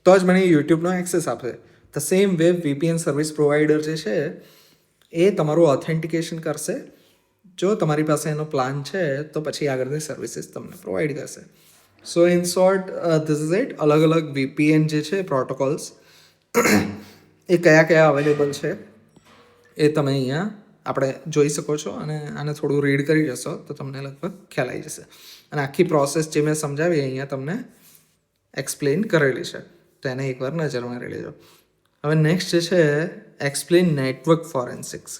S1: તો જ મને યુટ્યુબનો એક્સેસ આપશે. The same way VPN service provider જે છે એ તમારું ઓથેન્ટિકેશન કરશે. જો તમારી પાસે એનો પ્લાન છે તો પછી આગળની સર્વિસીસ તમને પ્રોવાઈડ કરશે. સો in short this is it. અલગ અલગ VPN જે છે પ્રોટોકોલ્સ એ કયા અવેલેબલ છે એ તમે અહીંયા આપણે જોઈ શકો છો અને આને થોડું રીડ કરી જશો તો તમને લગભગ ખ્યાલ આવી જશે. અને આખી પ્રોસેસ જે મેં સમજાવી અહીંયા તમને એક્સપ્લેન કરેલી છે, તો એને એકવાર નજર મારી લેજો. હવે નેક્સ્ટ જે છે એક્સપ્લેન નેટવર્ક ફોરેન્સિક્સ.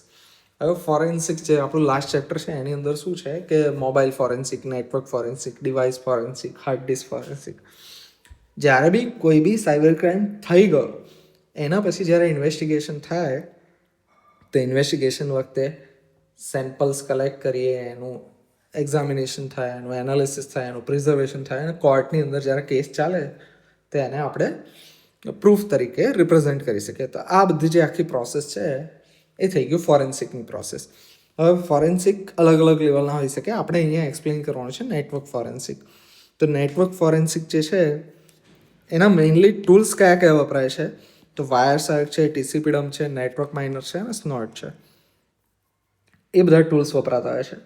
S1: હવે ફોરેન્સિક્સ જે આપણું લાસ્ટ ચેપ્ટર છે એની અંદર શું છે કે mobile forensic, network forensic, device forensic, hard disk forensic. જ્યારે બી કોઈ બી સાયબર ક્રાઇમ થઈ ગયો એના પછી જ્યારે ઇન્વેસ્ટિગેશન થાય તો ઇન્વેસ્ટિગેશન વખતે સેમ્પલ્સ કલેક્ટ કરીએ, એનું એક્ઝામિનેશન થાય, એનું એનાલિસિસ થાય, એનું પ્રિઝર્વેશન થાય અને કોર્ટની અંદર જ્યારે કેસ ચાલે તો એને આપણે પ્રૂફ તરીકે રિપ્રેઝેન્ટ કરી શકીએ. તો આ બધી જે આખી પ્રોસેસ છે એ થઈ ગયું ફોરેન્સિકની પ્રોસેસ. હવે ફોરેન્સિક અલગ અલગ લેવલના હોઈ શકે. આપણે અહીંયા એક્સપ્લેન કરવાનું છે નેટવર્ક ફોરેન્સિક. તો નેટવર્ક ફોરેન્સિક જે છે એના મેઇનલી ટૂલ્સ કયા કયા વપરાય છે, તો વાયરસાર્ક છે, TCP-DUM છે, નેટવર્ક માઇનર છે અને સ્નોટ છે. એ બધા ટૂલ્સ વપરાતા હોય છે.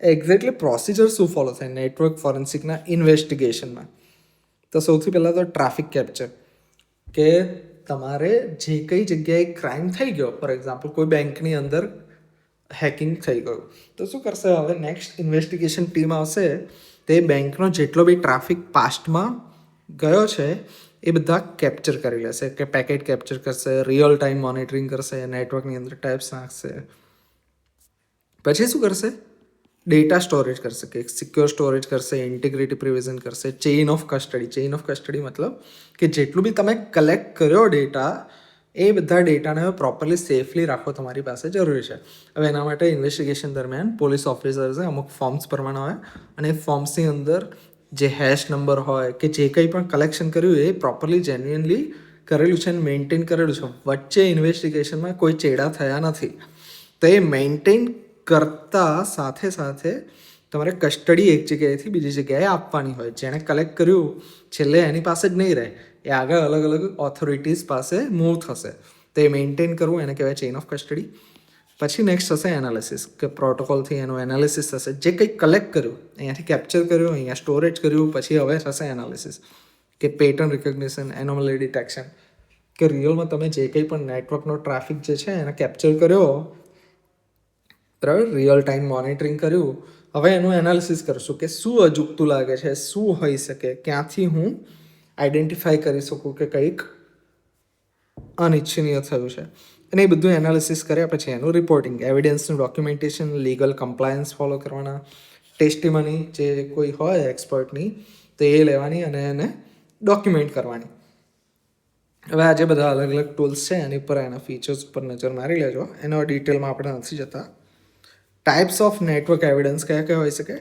S1: એક્ઝેક્ટલી પ્રોસિજર શું ફોલો થાય નેટવર્ક ફોરેન્સિકના ઇન્વેસ્ટિગેશનમાં? તો સૌથી પહેલાં તો ટ્રાફિક કેપ્ચર, કે તમારે જે કઈ જગ્યાએ ક્રાઇમ થઈ ગયો, ફોર એક્ઝામ્પલ કોઈ બેંકની અંદર હેકિંગ થઈ ગયું, તો શું કરશે હવે નેક્સ્ટ ઇન્વેસ્ટિગેશન ટીમ આવશે, તે બેંકનો જેટલો બી ટ્રાફિક પાસ્ટમાં ગયો છે એ બધા કેપ્ચર કરી લેશે, કે પેકેટ કેપ્ચર કરશે, રિયલ ટાઈમ મોનિટરિંગ કરશે, નેટવર્કની અંદર ટેપ્સ નાખશે. પછી શું કરશે? ડેટા સ્ટોરેજ કરશે, કે સિક્યોર સ્ટોરેજ કરશે, ઇન્ટિગ્રિટી પ્રિવિઝન કરશે, chain of custody. Chain of custody મતલબ કે જેટલું બી તમે કલેક્ટ કર્યો ડેટા, એ બધા ડેટાને પ્રોપરલી સેફલી રાખવો તમારી પાસે જરૂરી છે. હવે એના માટે ઇન્વેસ્ટિગેશન દરમિયાન પોલીસ ઓફિસર્સે અમુક ફોર્મ્સ ભરવાના હોય, અને એ ફોર્મ્સની અંદર જે હેશ નંબર હોય કે જે કંઈ પણ કલેક્શન કર્યું એ પ્રોપરલી જેન્યુઅનલી કરેલું છે અને મેન્ટેન કરેલું છે. વચ્ચે ઇન્વેસ્ટિગેશનમાં કોઈ ચેડા થયા નથી. તો એ મેન્ટેન કરતાં સાથે સાથે તમારે કસ્ટડી એક જગ્યાએથી બીજી જગ્યાએ આપવાની હોય. જેણે કલેક્ટ કર્યું છેલ્લે એની પાસે જ નહીં રહે, એ આગળ અલગ અલગ ઓથોરિટીઝ પાસે મૂવ થશે. તો એ મેન્ટેન કરવું એને કહેવાય ચેઇન ઓફ કસ્ટડી. પછી નેક્સ્ટ થશે એનાલિસિસ, કે પ્રોટોકોલથી એનું એનાલિસિસ થશે. જે કંઈ કલેક્ટ કર્યું, અહીંયાથી કેપ્ચર કર્યું, અહીંયા સ્ટોરેજ કર્યું, પછી હવે થશે એનાલિસિસ, કે પેટર્ન રિકોગ્નિશન, એનોમલી ડિટેક્શન, કે રિયલમાં તમે જે કંઈ પણ નેટવર્કનો ટ્રાફિક જે છે એને કેપ્ચર કર્યો, બરાબર, રિયલ ટાઈમ મોનિટરિંગ કર્યું, હવે એનું એનાલિસિસ કરશું કે શું અજુગતું લાગે છે, શું હોઈ શકે, ક્યાંથી હું આઈડેન્ટિફાઈ કરી શકું કે કંઈક અનિચ્છનીય થયું છે. અને એ બધું એનાલિસિસ કર્યા પછી એનું રિપોર્ટિંગ, એવિડન્સનું ડોક્યુમેન્ટેશન, લીગલ કમ્પ્લાયન્સ ફોલો કરવાના, ટેસ્ટિમની જે કોઈ હોય એક્સપર્ટની તો એ લેવાની અને એને ડોક્યુમેન્ટ કરવાની. હવે આજે બધા અલગ અલગ ટૂલ્સ છે, એની પર એના ફીચર્સ ઉપર નજર મારી લેજો. એનો ડિટેલમાં આપણે નથી જતા. ટાઈપ્સ ઓફ નેટવર્ક એવિડન્સ કયા કયા હોઈ શકે?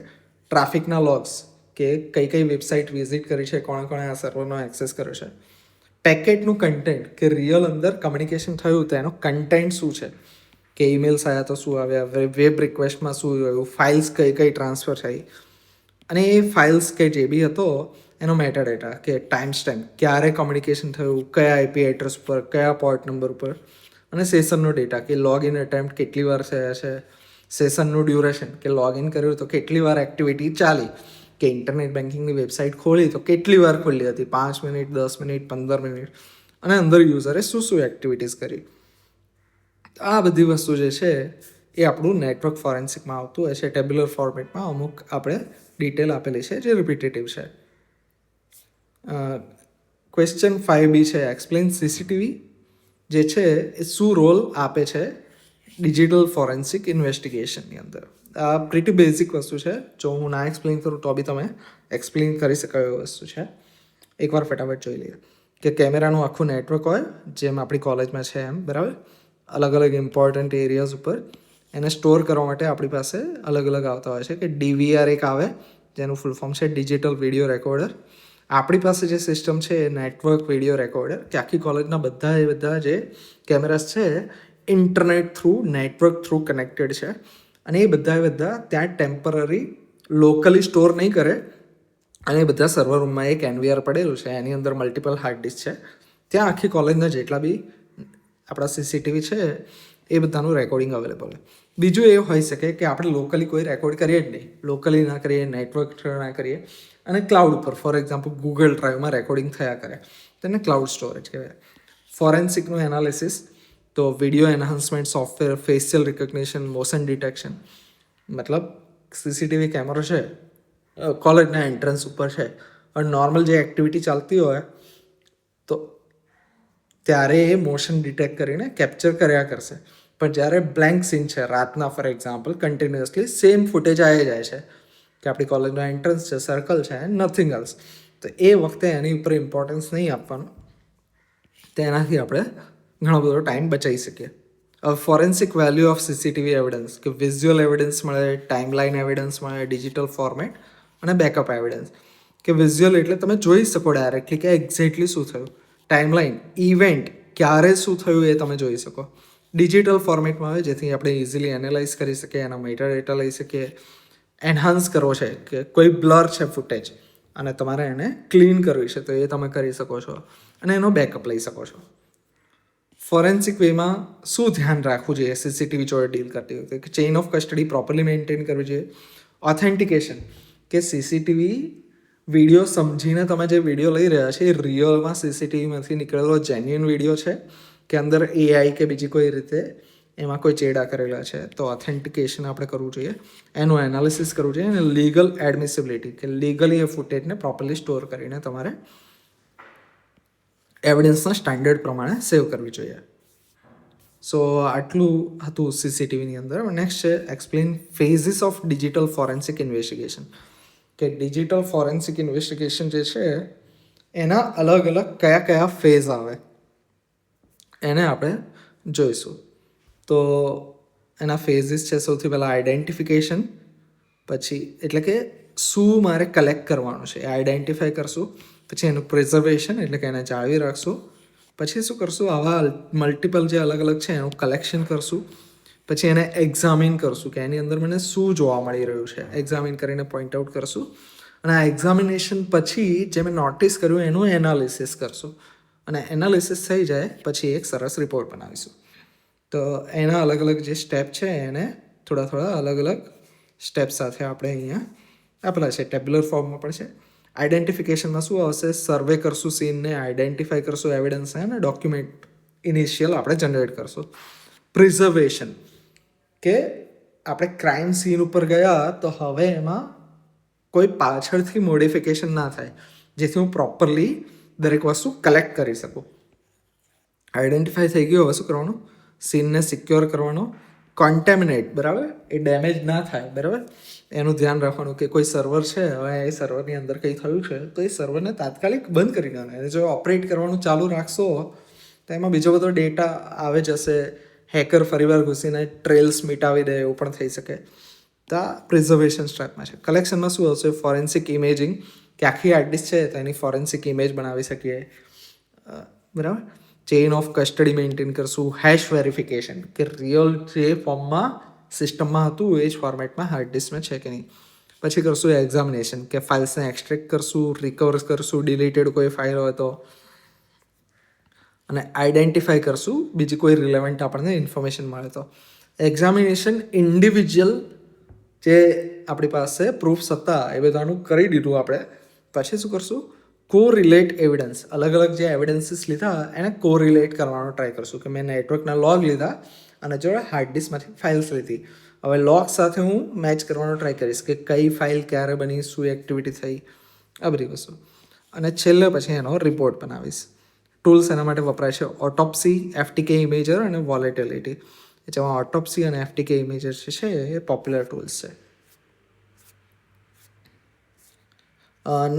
S1: ટ્રાફિકના લોગ્સ, કે કઈ કઈ વેબસાઇટ વિઝિટ કરી છે, કોણે કોણે આ સર્વરનો એક્સેસ કર્યો છે. પેકેટનું કન્ટેન્ટ, કે રિયલ અંદર કમ્યુનિકેશન થયું તો એનો કન્ટેન્ટ શું છે, કે ઈમેલ્સ આવ્યા તો શું આવ્યા, વેબ રિક્વેસ્ટમાં શું આવ્યું, ફાઇલ્સ કઈ કઈ ટ્રાન્સફર થઈ, અને એ ફાઇલ્સ કે જે બી હતો એનો મેટા ડેટા, કે ટાઈમ સ્ટેમ્પ, ક્યારે કમ્યુનિકેશન થયું, કયા IP એડ્રેસ પર, કયા પોર્ટ નંબર ઉપર, અને સેશનનો ડેટા, કે લોગિન એટેમ્પ્ટ કેટલી વાર થયા છે, સેશનનું ડ્યુરેશન, કે લોગિન કર્યું તો કેટલી વાર એક્ટિવિટી ચાલી, કે ઇન્ટરનેટ બેન્કિંગની વેબસાઇટ ખોલી તો કેટલી વાર ખોલી હતી, 5 મિનિટ, 10 મિનિટ, 15 મિનિટ, અને અંદર યુઝરે શું શું એક્ટિવિટીઝ કરી. આ બધી વસ્તુ જે છે એ આપણું નેટવર્ક ફોરેન્સિકમાં આવતું હોય છે. ટેબ્યુલર ફોર્મેટમાં અમુક આપણે ડિટેલ આપેલી છે જે રિપીટેટિવ છે. ક્વેશ્ચન 5B છે, એક્સપ્લેન CCTV જે છે એ શું રોલ આપે છે ડિજિટલ ફોરેન્સિક ઇન્વેસ્ટિગેશનની અંદર. આ પ્રીટી બેઝિક વસ્તુ છે, જો હું ના એક્સપ્લેન કરું તો બી તમે એક્સપ્લેન કરી શકાય એવી વસ્તુ છે. એકવાર ફટાફટ જોઈ લઈએ. કે કેમેરાનું આખું નેટવર્ક હોય, જેમ આપણી કોલેજમાં છે એમ, બરાબર, અલગ અલગ ઇમ્પોર્ટન્ટ એરિયાઝ ઉપર એને સ્ટોર કરવા માટે આપણી પાસે અલગ અલગ આવતા હોય છે. કે DVR એક આવે, જેનું ફૂલ ફોર્મ છે ડિજિટલ વિડીયો રેકોર્ડર. આપણી પાસે જે સિસ્ટમ છે એ નેટવર્ક વિડીયો રેકોર્ડર, કે આખી કોલેજના બધા જે કેમેરાસ છે internet through, network through connected છે. અને એ બધા ત્યાં ટેમ્પરરી લોકલી સ્ટોર નહીં કરે, અને એ બધા સર્વર રૂમમાં એક NVR પડેલું છે, એની અંદર મલ્ટિપલ હાર્ડ ડિસ્ક છે. ત્યાં આખી કોલેજના જેટલા બી આપણા CCTV છે એ બધાનું રેકોર્ડિંગ અવેલેબલ હોય. બીજું એ હોઈ શકે કે આપણે લોકલી કોઈ રેકોર્ડ કરીએ જ નહીં, લોકલી ના કરીએ, નેટવર્ક ના કરીએ, અને ક્લાઉડ ઉપર, ફોર એક્ઝામ્પલ ગૂગલ ડ્રાઈવમાં રેકોર્ડિંગ થયા કરે, તેને ક્લાઉડ સ્ટોરેજ કહેવાય. ફોરેન્સિકનું એનાલિસિસ, તો video enhancement software, facial recognition, motion detection. મતલબ CCTV કેમેરો છે કોલેજના એન્ટ્રન્સ ઉપર છે, અને નોર્મલ જે એક્ટિવિટી ચાલતી હોય તો ત્યારે એ મોશન ડિટેક્ટ કરીને કેપ્ચર કર્યા કરશે. પણ જ્યારે બ્લેન્ક સીન છે રાતના, for example, continuously same footage આવી જાય છે કે આપણી કોલેજનો એન્ટ્રન્સ છે, સર્કલ છે, નથિંગ એલ્સ, તો એ વખતે એની ઉપર ઇમ્પોર્ટન્સ નહીં આપવાનું. તેનાથી આપણે ઘણો બધો ટાઈમ બચાવી શકીએ. હવે forensic value of CCTV evidence, કે વિઝ્યુઅલ એવિડન્સ મળે, ટાઈમલાઈન એવિડન્સ મળે, ડિજિટલ ફોર્મેટ અને બેકઅપ એવિડન્સ. કે વિઝ્યુઅલ એટલે તમે જોઈ શકો ડાયરેક્ટલી કે એક્ઝેક્ટલી શું થયું. ટાઈમલાઈન, ઇવેન્ટ, ક્યારે શું થયું એ તમે જોઈ શકો. ડિજિટલ ફોર્મેટમાં આવે જેથી આપણે ઇઝીલી એનાલાઇઝ કરી શકીએ, એના મેટા ડેટા લઈ શકીએ. એન્હાન્સ કરવો છે કે કોઈ બ્લર છે ફૂટેજ અને તમારે એને ક્લીન કરવી છે તો એ તમે કરી શકો છો અને એનો બેકઅપ લઈ શકો છો. ફોરેન્સિક વેમાં શું ધ્યાન રાખવું જોઈએ સીસીટીવી જોડે ડીલ કરતી વખતે? કે chain of custody properly maintain કરવી જોઈએ. ઓથેન્ટિકેશન કે સીસીટીવી વિડીયો સમજીને તમે જે વિડીયો લઈ રહ્યા છે એ રિયલમાં સીસીટીવીમાંથી નીકળેલો જેન્યુઅન વિડીયો છે કે અંદર એઆઈ કે બીજી કોઈ રીતે એમાં કોઈ ચેડા કરેલા છે. તો ઓથેન્ટિકેશન આપણે કરવું જોઈએ, એનું એનાલિસિસ કરવું જોઈએ અને લીગલ એડમિસિબિલિટી કે લીગલી એ ફૂટેજને પ્રોપરલી સ્ટોર કરીને તમારે એવિડન્સના સ્ટાન્ડર્ડ પ્રમાણે સેવ કરવી જોઈએ. સો આટલું હતું સીસીટીવીની અંદર. નેક્સ્ટ છે explain ફેઝિસ of digital forensic investigation. કે ડિજિટલ ફોરેન્સિક ઇન્વેસ્ટિગેશન જે છે એના અલગ અલગ કયા કયા ફેઝ આવે એને આપણે જોઈશું. તો એના ફેઝિસ છે સૌથી પહેલાં આઈડેન્ટિફિકેશન, પછી એટલે કે શું મારે કલેક્ટ કરવાનું છે એ આઈડેન્ટિફાઈ કરશું. પછી એનું પ્રિઝર્વેશન એટલે કે એને જાળવી રાખશું. પછી શું કરશું, આવા મલ્ટિપલ જે અલગ અલગ છે એનું કલેક્શન કરશું. પછી એને એક્ઝામિન કરશું કે એની અંદર મને શું જોવા મળી રહ્યું છે, એક્ઝામિન કરીને પોઈન્ટ આઉટ કરશું. અને આ એક્ઝામિનેશન પછી જે મેં નોટિસ કર્યું એનું એનાલિસિસ કરશું. અને એનાલિસિસ થઈ જાય પછી એક સરસ રિપોર્ટ બનાવીશું. તો એના અલગ અલગ જે સ્ટેપ છે એને થોડા અલગ અલગ સ્ટેપ સાથે આપણે અહીંયા આપેલા છે, ટેબ્યુલર ફોર્મમાં પણ છે. આઈડેન્ટિફિકેશનમાં શું આવશે, સર્વે કરશું સીનને, આઈડેન્ટિફાઈ કરશું એવિડન્સને અને ડોક્યુમેન્ટ ઇનિશિયલ આપણે જનરેટ કરશું. પ્રિઝર્વેશન કે આપણે ક્રાઇમ સીન ઉપર ગયા તો હવે એમાં કોઈ પાછળથી મોડિફિકેશન ના થાય જેથી હું પ્રોપરલી દરેક વસ્તુ કલેક્ટ કરી શકું. આઈડેન્ટિફાઈ થઈ ગયું, હવે શું કરવાનું, સીનને સિક્યોર કરવાનો. કોન્ટેમિનેટ, બરાબર, એ ડેમેજ ના થાય, બરાબર, એનું ધ્યાન રાખવાનું કે કોઈ સર્વર છે, હવે એ સર્વરની અંદર કંઈ થયું છે તો એ સર્વરને તાત્કાલિક બંધ કરી દેવાનું. એને જો ઓપરેટ કરવાનું ચાલુ રાખશો તો એમાં બીજો બધો ડેટા આવે જશે, હેકર ફરીવાર ઘૂસીને ટ્રેલ્સ મિટાવી દે એવું પણ થઈ શકે. તો આ પ્રિઝર્વેશન સ્ટેપમાં છે. કલેક્શનમાં શું આવશે, ફોરેન્સિક ઇમેજિંગ કે આખી હાર્ડ ડિસ્ક છે તો એની ફોરેન્સિક ઇમેજ બનાવી શકીએ, બરાબર. ચેઇન ઓફ કસ્ટડી મેન્ટેન કરશું. હેશ વેરિફિકેશન કે રિયલ જે ફોર્મમાં સિસ્ટમમાં હતું એ જ ફોર્મેટમાં હાર્ડ ડિસ્કમાં છે કે નહીં. પછી કરશું એક્ઝામિનેશન કે ફાઇલ્સને એક્સટ્રેક્ટ કરશું, રિકવર કરશું ડિલીટેડ કોઈ ફાઇલ હોય તો, અને આઈડેન્ટિફાઈ કરશું બીજી કોઈ રિલેવન્ટ આપણને ઇન્ફોર્મેશન મળે તો. એક્ઝામિનેશન ઇન્ડિવિજ્યુઅલ જે આપણી પાસે પ્રૂફ્સ હતા એ બધાનું કરી દીધું આપણે. પછી શું કરશું, કોરિલેટ એવિડન્સ, અલગ અલગ જે એવિડન્સીસ લીધા એને કોરિલેટ કરવાનો ટ્રાય કરશું. કે મેં નેટવર્કના લોગ લીધા અને જોડે હાર્ડ ડિસ્કમાંથી ફાઇલ્સ લીધી, હવે લોગ સાથે હું મેચ કરવાનો ટ્રાય કરીશ કે કઈ ફાઇલ ક્યારે બની, શું એક્ટિવિટી થઈ, આ બધી વસ્તુ. અને છેલ્લે પછી એનો રિપોર્ટ બનાવીશ. ટૂલ્સ એના માટે વપરાય છે ઓટોપ્સી, FTK ઇમેજર અને વોલેટિલિટી. જેમાં ઓટોપ્સી અને FTK ઇમેજર જે છે એ પોપ્યુલર ટૂલ્સ છે.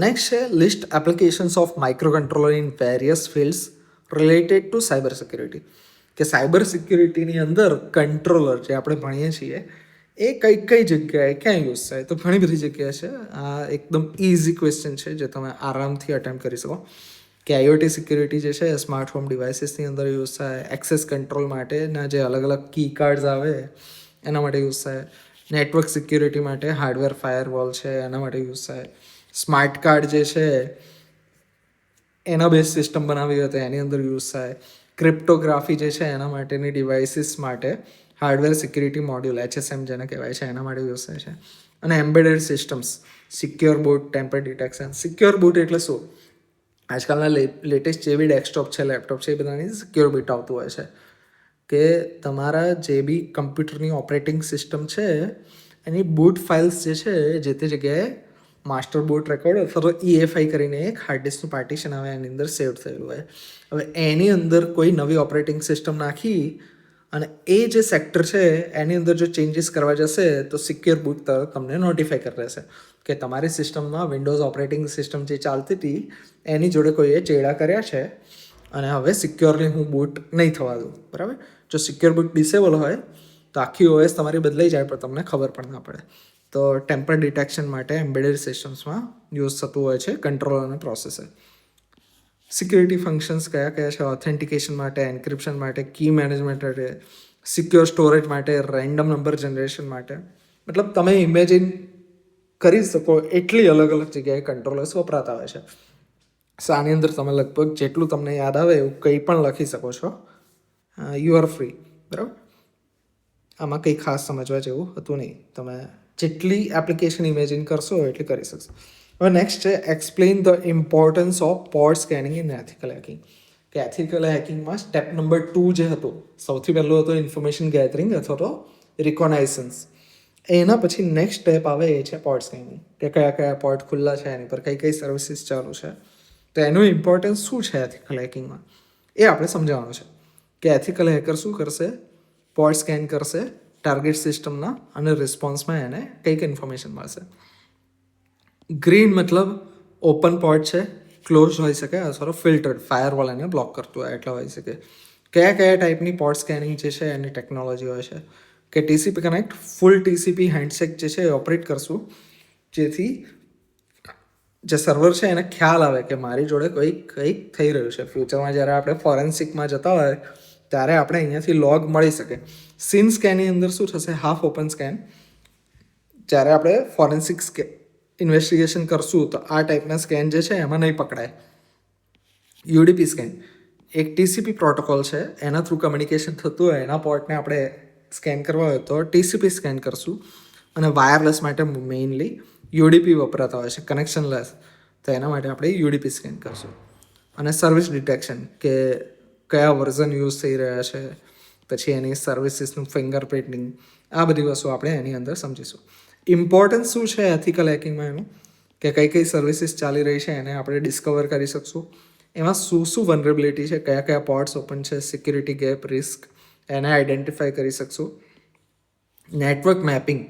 S1: નેક્સ્ટ છે list applications of micro controller in various fields related to cyber security. કે સાયબર સિક્યુરિટીની અંદર કંટ્રોલર જે આપણે ભણીએ છીએ એ કઈ જગ્યાએ ક્યાં યુઝ થાય, તો ઘણી બધી જગ્યાએ છે. આ એકદમ ઇઝી ક્વેશ્ચન છે જે તમે આરામથી અટેમ્પ્ટ કરી શકો. કે IoT સિક્યુરિટી જે છે સ્માર્ટ હોમ ડિવાઇસીસની અંદર યુઝ થાય, એક્સેસ કંટ્રોલ માટેના જે અલગ અલગ કી કાર્ડ્સ આવે એના માટે યુઝ થાય, નેટવર્ક સિક્યુરિટી માટે હાર્ડવેર ફાયરવોલ છે એના માટે યુઝ થાય, સ્માર્ટ કાર્ડ જે છે એના બેઝ સિસ્ટમ બનાવી હોય તો એની અંદર યુઝ થાય, ક્રિપ્ટોગ્રાફી જે છે એના માટેની ડિવાઇસીસ માટે હાર્ડવેર સિક્યુરિટી મોડ્યુલ HSM જેને કહેવાય છે એના માટે યુઝ થાય છે. અને embedded systems, secure boot, temper detection. Secure boot એટલે શું, આજકાલના લેટેસ્ટ જે બી ડેસ્કટોપ છે, લેપટોપ છે, એ બધાની સિક્યોર બૂટ આવતું હોય છે. કે તમારા જે બી કમ્પ્યુટરની ઓપરેટિંગ સિસ્ટમ છે એની બૂટ ફાઇલ્સ જે છે જે તે જગ્યાએ માસ્ટર બૂટ રેકોર્ડ અથવા તો EFI કરીને એક હાર્ડ ડિસ્કનું પાર્ટીશન આવે એની અંદર સેવ થયેલું હોય. હવે એની અંદર કોઈ નવી ઓપરેટિંગ સિસ્ટમ નાખી અને એ જે સેક્ટર છે એની અંદર જો ચેન્જીસ કરવા જશે તો સિક્યોર બૂટ તરત તમને નોટિફાઈ કરી રહેશે કે તમારી સિસ્ટમમાં વિન્ડોઝ ઓપરેટિંગ સિસ્ટમ જે ચાલતી હતી એની જોડે કોઈએ ચેડા કર્યા છે અને હવે સિક્યોરલી હું બૂટ નહીં થવા દઉં, બરાબર. જો સિક્યોર બૂટ ડિસેબલ હોય તો આખી OS તમારી બદલાઈ જાય પણ તમને ખબર પણ ના પડે. તો ટેમ્પર ડિટેક્શન માટે એમ્બેડેડ સિસ્ટમ્સમાં યુઝ થતું હોય છે કંટ્રોલર અને પ્રોસેસર. સિક્યુરિટી ફંક્શન્સ કયા કયા છે, ઓથેન્ટિકેશન માટે, એન્ક્રિપ્શન માટે, કી મેનેજમેન્ટ માટે, સિક્યોર સ્ટોરેજ માટે, રેન્ડમ નંબર જનરેશન માટે. મતલબ તમે ઇમેજિન કરી શકો એટલી અલગ અલગ જગ્યાએ કંટ્રોલર્સ વપરાતા હોય છે. સો આની અંદર તમે લગભગ જેટલું તમને યાદ આવે એવું કંઈ પણ લખી શકો છો. યુ આર ફ્રી, બરાબર. આમાં કંઈ ખાસ સમજવા જેવું હતું નહીં. તમે જેટલી એપ્લિકેશન ઇમેજિન કરશો એટલી કરી શકશો. હવે નેક્સ્ટ છે explain the importance of pod scanning in ethical hacking. કે એથિકલ હેકિંગમાં સ્ટેપ નંબર 2 જે હતું, સૌથી પહેલું હતું ઇન્ફોર્મેશન ગેધરિંગ અથવા તો રિકોનાઇસન્સ. એના પછી નેક્સ્ટ સ્ટેપ આવે એ છે પોડ સ્કેનિંગ, કે કયા કયા પોડ ખુલ્લા છે, એની પર કઈ કઈ સર્વિસીસ ચાલુ છે. તો એનું ઇમ્પોર્ટન્સ શું છે એથિકલ હેકિંગમાં એ આપણે સમજાવવાનું છે. કે એથિકલ હેકર શું કરશે, પોડ સ્કેન કરશે ટાર્ગેટ સિસ્ટમના અને રિસ્પોન્સમાં એને કંઈક ઇન્ફોર્મેશન મળશે. ગ્રીન મતલબ ઓપન પોડ છે, ક્લોઝ હોઈ શકે અથવા ફિલ્ટર્ડ, ફાયરવોલ એને બ્લોક કરતું હોય એટલા હોઈ શકે. કયા કયા ટાઈપની પોડ સ્કેનિંગ જે છે એની ટેકનોલોજી હોય છે કે ટીસીપી કનેક્ટ ફૂલ ટીસીપી હેન્ડશેક જે છે એ ઓપરેટ કરશું, જેથી જે સર્વર છે એને ખ્યાલ આવે કે મારી જોડે કંઈક થઈ રહ્યું છે. ફ્યુચરમાં જ્યારે આપણે ફોરેન્સિકમાં જતા હોય ત્યારે આપણે અહીંયાથી લોગ મળી શકે. સીન સ્કેનની અંદર શું થશે, હાફ ઓપન સ્કેન. જ્યારે આપણે ફોરેન્સિક ઇન્વેસ્ટિગેશન કરશું તો આ ટાઈપના સ્કેન જે છે એમાં નહીં પકડાય. યુડીપી સ્કેન એક ટીસીપી પ્રોટોકોલ છે, એના થ્રુ કમ્યુનિકેશન થતું હોય, એના પોર્ટને આપણે સ્કેન કરવા હોય તો ટીસીપી સ્કેન કરશું. અને વાયરલેસ માટે મેઇનલી યુડીપી વપરાતા હોય છે, કનેક્શન લેસ, તો એના માટે આપણે યુડીપી સ્કેન કરશું. અને સર્વિસ ડિટેક્શન, કે કયા વર્ઝન યુઝ થઈ રહ્યા છે, પછી એની સર્વિસીસનું ફિંગરપ્રિન્ટિંગ, આ બધી વસ્તુ આપણે એની અંદર સમજીશું. ઇમ્પોર્ટન્સ શું છે એથિકલ હેકિંગમાં એનું, કે કઈ કઈ સર્વિસીસ ચાલી રહી છે એને આપણે ડિસ્કવર કરી શકશું. એમાં શું વનરેબિલિટી છે, કયા કયા પોર્ટ્સ ઓપન છે, સિક્યુરિટી ગેપ, રિસ્ક, એને આઈડેન્ટિફાઈ કરી શકશું. નેટવર્ક મેપિંગ,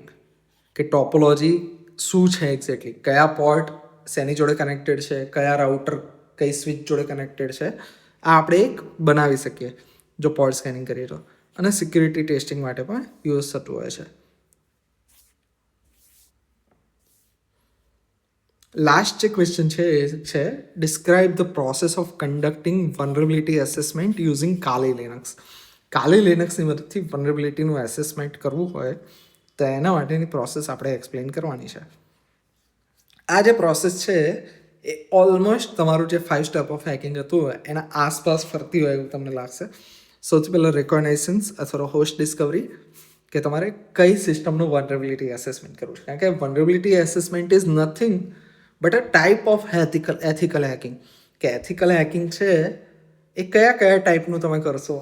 S1: કે ટોપોલોજી શું છે એક્ઝેક્ટલી, કયા પોર્ટ શેની જોડે કનેક્ટેડ છે, કયા રાઉટર કઈ સ્વિચ જોડે કનેક્ટેડ છે, આ આપણે એક બનાવી શકીએ જો પોર્ટ સ્કેનિંગ કરીએ તો. અને સિક્યુરિટી ટેસ્ટિંગ માટે પણ યુઝ થતું હોય છે. લાસ્ટ જે ક્વેશ્ચન છે એ છે describe the process of conducting vulnerability assessment using Kali Linux. Kali લિનક્સની મદદથી વનરેબિલિટીનું એસેસમેન્ટ કરવું હોય તો એના માટેની પ્રોસેસ આપણે એક્સપ્લેન કરવાની છે. આ જે પ્રોસેસ છે એ ઓલમોસ્ટ તમારું જે 5 સ્ટેપ ઓફ હેકિંગ હતું હોય એના આસપાસ ફરતી હોય એવું તમને લાગશે. સૌથી પહેલાં રિકોનાઇસન્સ અથવા હોસ્ટ ડિસ્કવરી, કે તમારે કઈ સિસ્ટમનું વનરેબિલિટી એસેસમેન્ટ કરવું છે. કારણ કે vulnerability assessment is nothing but a type of ethical hacking. કે એથિકલ હેકિંગ છે એ કયા ટાઈપનું તમે કરશો,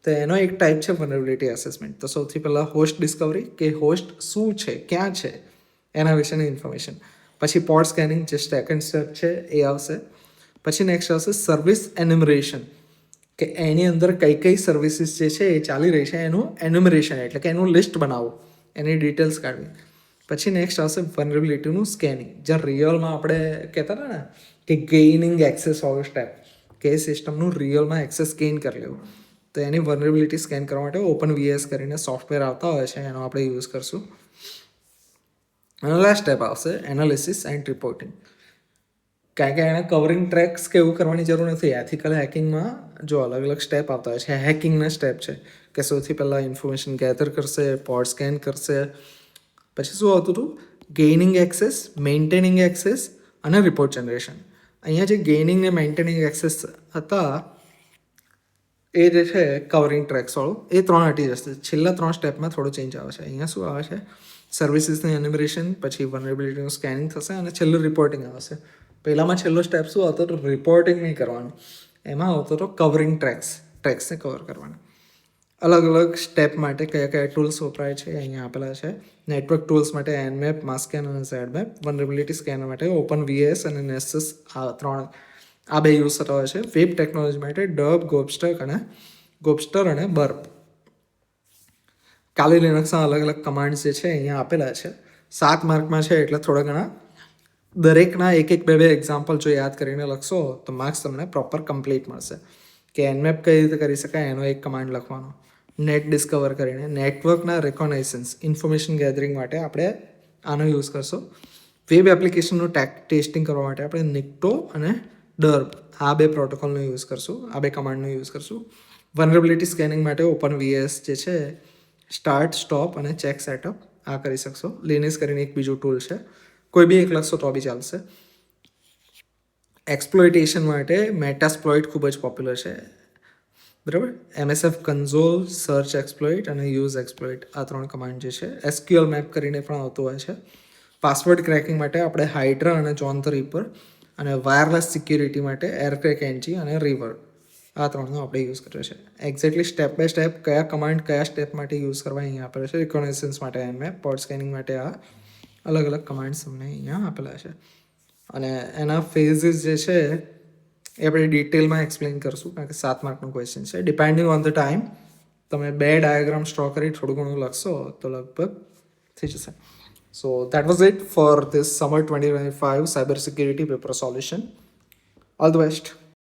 S1: તો એનો એક ટાઈપ છે વનરેબિલિટી એસેસમેન્ટ. તો સૌથી પહેલાં હોસ્ટ ડિસ્કવરી, કે હોસ્ટ શું છે, ક્યાં છે, એના વિશેની ઇન્ફોર્મેશન. પછી પોડ સ્કેનિંગ જે સેકન્ડ સ્ટેપ છે એ આવશે. પછી નેક્સ્ટ આવશે સર્વિસ એન્યુમરેશન, કે એની અંદર કઈ સર્વિસીસ જે છે એ ચાલી રહી છે એનું એન્યુમરેશન, એટલે કે એનું લિસ્ટ બનાવવું, એની ડિટેલ્સ કાઢવી. પછી નેક્સ્ટ આવશે વનરેબિલિટીનું સ્કેનિંગ, જ્યાં રિયલમાં આપણે કહેતા હતા ને કે ગેઇનિંગ એક્સેસ વાળું સ્ટેપ, કે એ સિસ્ટમનું રિયલમાં એક્સેસ ગેઇન કરી લેવું. તો એની વનરેબિલિટી સ્કેન કરવા માટે ઓપન વીએસ કરીને સોફ્ટવેર આવતા હોય છે, એનો આપણે યુઝ કરશું. અને લાસ્ટ સ્ટેપ આવશે એનાલિસિસ એન્ડ રિપોર્ટિંગ. કારણ કે એને કવરિંગ ટ્રેક્સ કે એવું કરવાની જરૂર નથી. એથિકલ હેકિંગમાં જો અલગ અલગ સ્ટેપ આવતા હોય છે, હેકિંગના સ્ટેપ છે કે સૌથી પહેલાં ઇન્ફોર્મેશન ગેધર કરશે, પોડ સ્કેન કરશે, પછી શું આવતું હતું, ગેઇનિંગ એક્સેસ, મેન્ટેનિંગ એક્સેસ અને રિપોર્ટ જનરેશન. અહીંયા જે ગેઇનિંગ ને મેન્ટેનિંગ એક્સેસ હતા એ જે છે કવરિંગ ટ્રેક્સવાળું, એ 3 હટી જશે. છેલ્લા 3 સ્ટેપમાં થોડો ચેન્જ આવે છે. અહીંયા શું આવે છે, સર્વિસીસની એન્યુમરેશન, પછી વનરેબિલિટીનું સ્કેનિંગ થશે અને છેલ્લું રિપોર્ટિંગ આવશે. પહેલામાં છેલ્લો સ્ટેપ શું હતો, તો રિપોર્ટિંગ નહીં કરવાનું, એમાં આવતો હતો કવરિંગ ટ્રેક્સને કવર કરવાના. અલગ અલગ સ્ટેપ માટે કયા ટૂલ્સ વપરાય છે અહીંયા આપેલા છે. નેટવર્ક ટૂલ્સ માટે એનમેપ, માસ્કેન અને ઝેડમેપ. વનરેબિલિટી સ્કેનર માટે ઓપન વીએસ અને નેસસ, આ બે યુઝ થતા હોય છે. વેબ ટેકનોલોજી માટે ડબ, ગોપસ્ટર અને બર્પ. કાલી લિનક્સના અલગ અલગ કમાન્ડ્સ જે છે અહીંયા આપેલા છે. 7 માર્કમાં છે એટલે થોડા ઘણા દરેકના 1-2 એક્ઝામ્પલ જો યાદ કરીને લખશો તો માર્ક્સ તમને પ્રોપર કમ્પ્લીટ મળશે. કે એનમેપ કઈ રીતે કરી શકાય એનો એક કમાન્ડ લખવાનો. નેટ ડિસ્કવર કરીને નેટવર્કના રિકોનાઇસન્સ, ઇન્ફોર્મેશન ગેધરિંગ માટે આપણે આનો યુઝ કરશો. વેબ એપ્લિકેશનનું ટેસ્ટિંગ કરવા માટે આપણે નિક્ટો અને ડર્બ, આ 2 પ્રોટોકોલનો યુઝ કરશું, આ 2 કમાન્ડનો યુઝ કરશું. વનરેબિલિટી સ્કેનિંગ માટે ઓપન વીએસ જે છે સ્ટાર્ટ, સ્ટોપ અને ચેક સેટઅપ આ કરી શકશો. લિનિસ કરીને એક બીજું ટૂલ છે, કોઈ બી એક લખશો તો બી ચાલશે. એક્સપ્લોઇટેશન માટે મેટાસ્પ્લોઇટ ખૂબ જ પોપ્યુલર છે, બરાબર. MSF કન્ઝોલ, સર્ચ એક્સપ્લોઇટ અને યુઝ એક્સપ્લોઇટ આ 3 કમાન્ડ જે છે. SQL મેપ કરીને પણ આવતું હોય છે. પાસવર્ડ ક્રેકિંગ માટે આપણે હાઇડ્રા અને જોન ધ રીપર, અને વાયરલેસ સિક્યુરિટી માટે એરક્રેક એનજી અને રિવર આ 3નો આપણે યુઝ કર્યો છે. એક્ઝેક્ટલી સ્ટેપ બાય સ્ટેપ કયા કમાન્ડ કયા સ્ટેપ માટે યુઝ કરવા અહીંયા આપેલો છે. રિકોનેસન્સ માટે nmap, પોર્ટ સ્કેનિંગ માટે આ અલગ અલગ કમાન્ડ્સ તમને અહીંયા આપેલા છે. અને એના ફેઝિસ જે છે એ આપણે ડિટેલમાં એક્સપ્લેન કરશું, કારણ કે 7 માર્કનો ક્વેશ્ચન છે. ડિપેન્ડિંગ ઓન ધ ટાઈમ તમે 2 ડાયાગ્રામ ડ્રો કરી થોડું ઘણું લખશો તો લગભગ થઈ જશે. So that was it for this summer 2025 cybersecurity paper solution. All the best.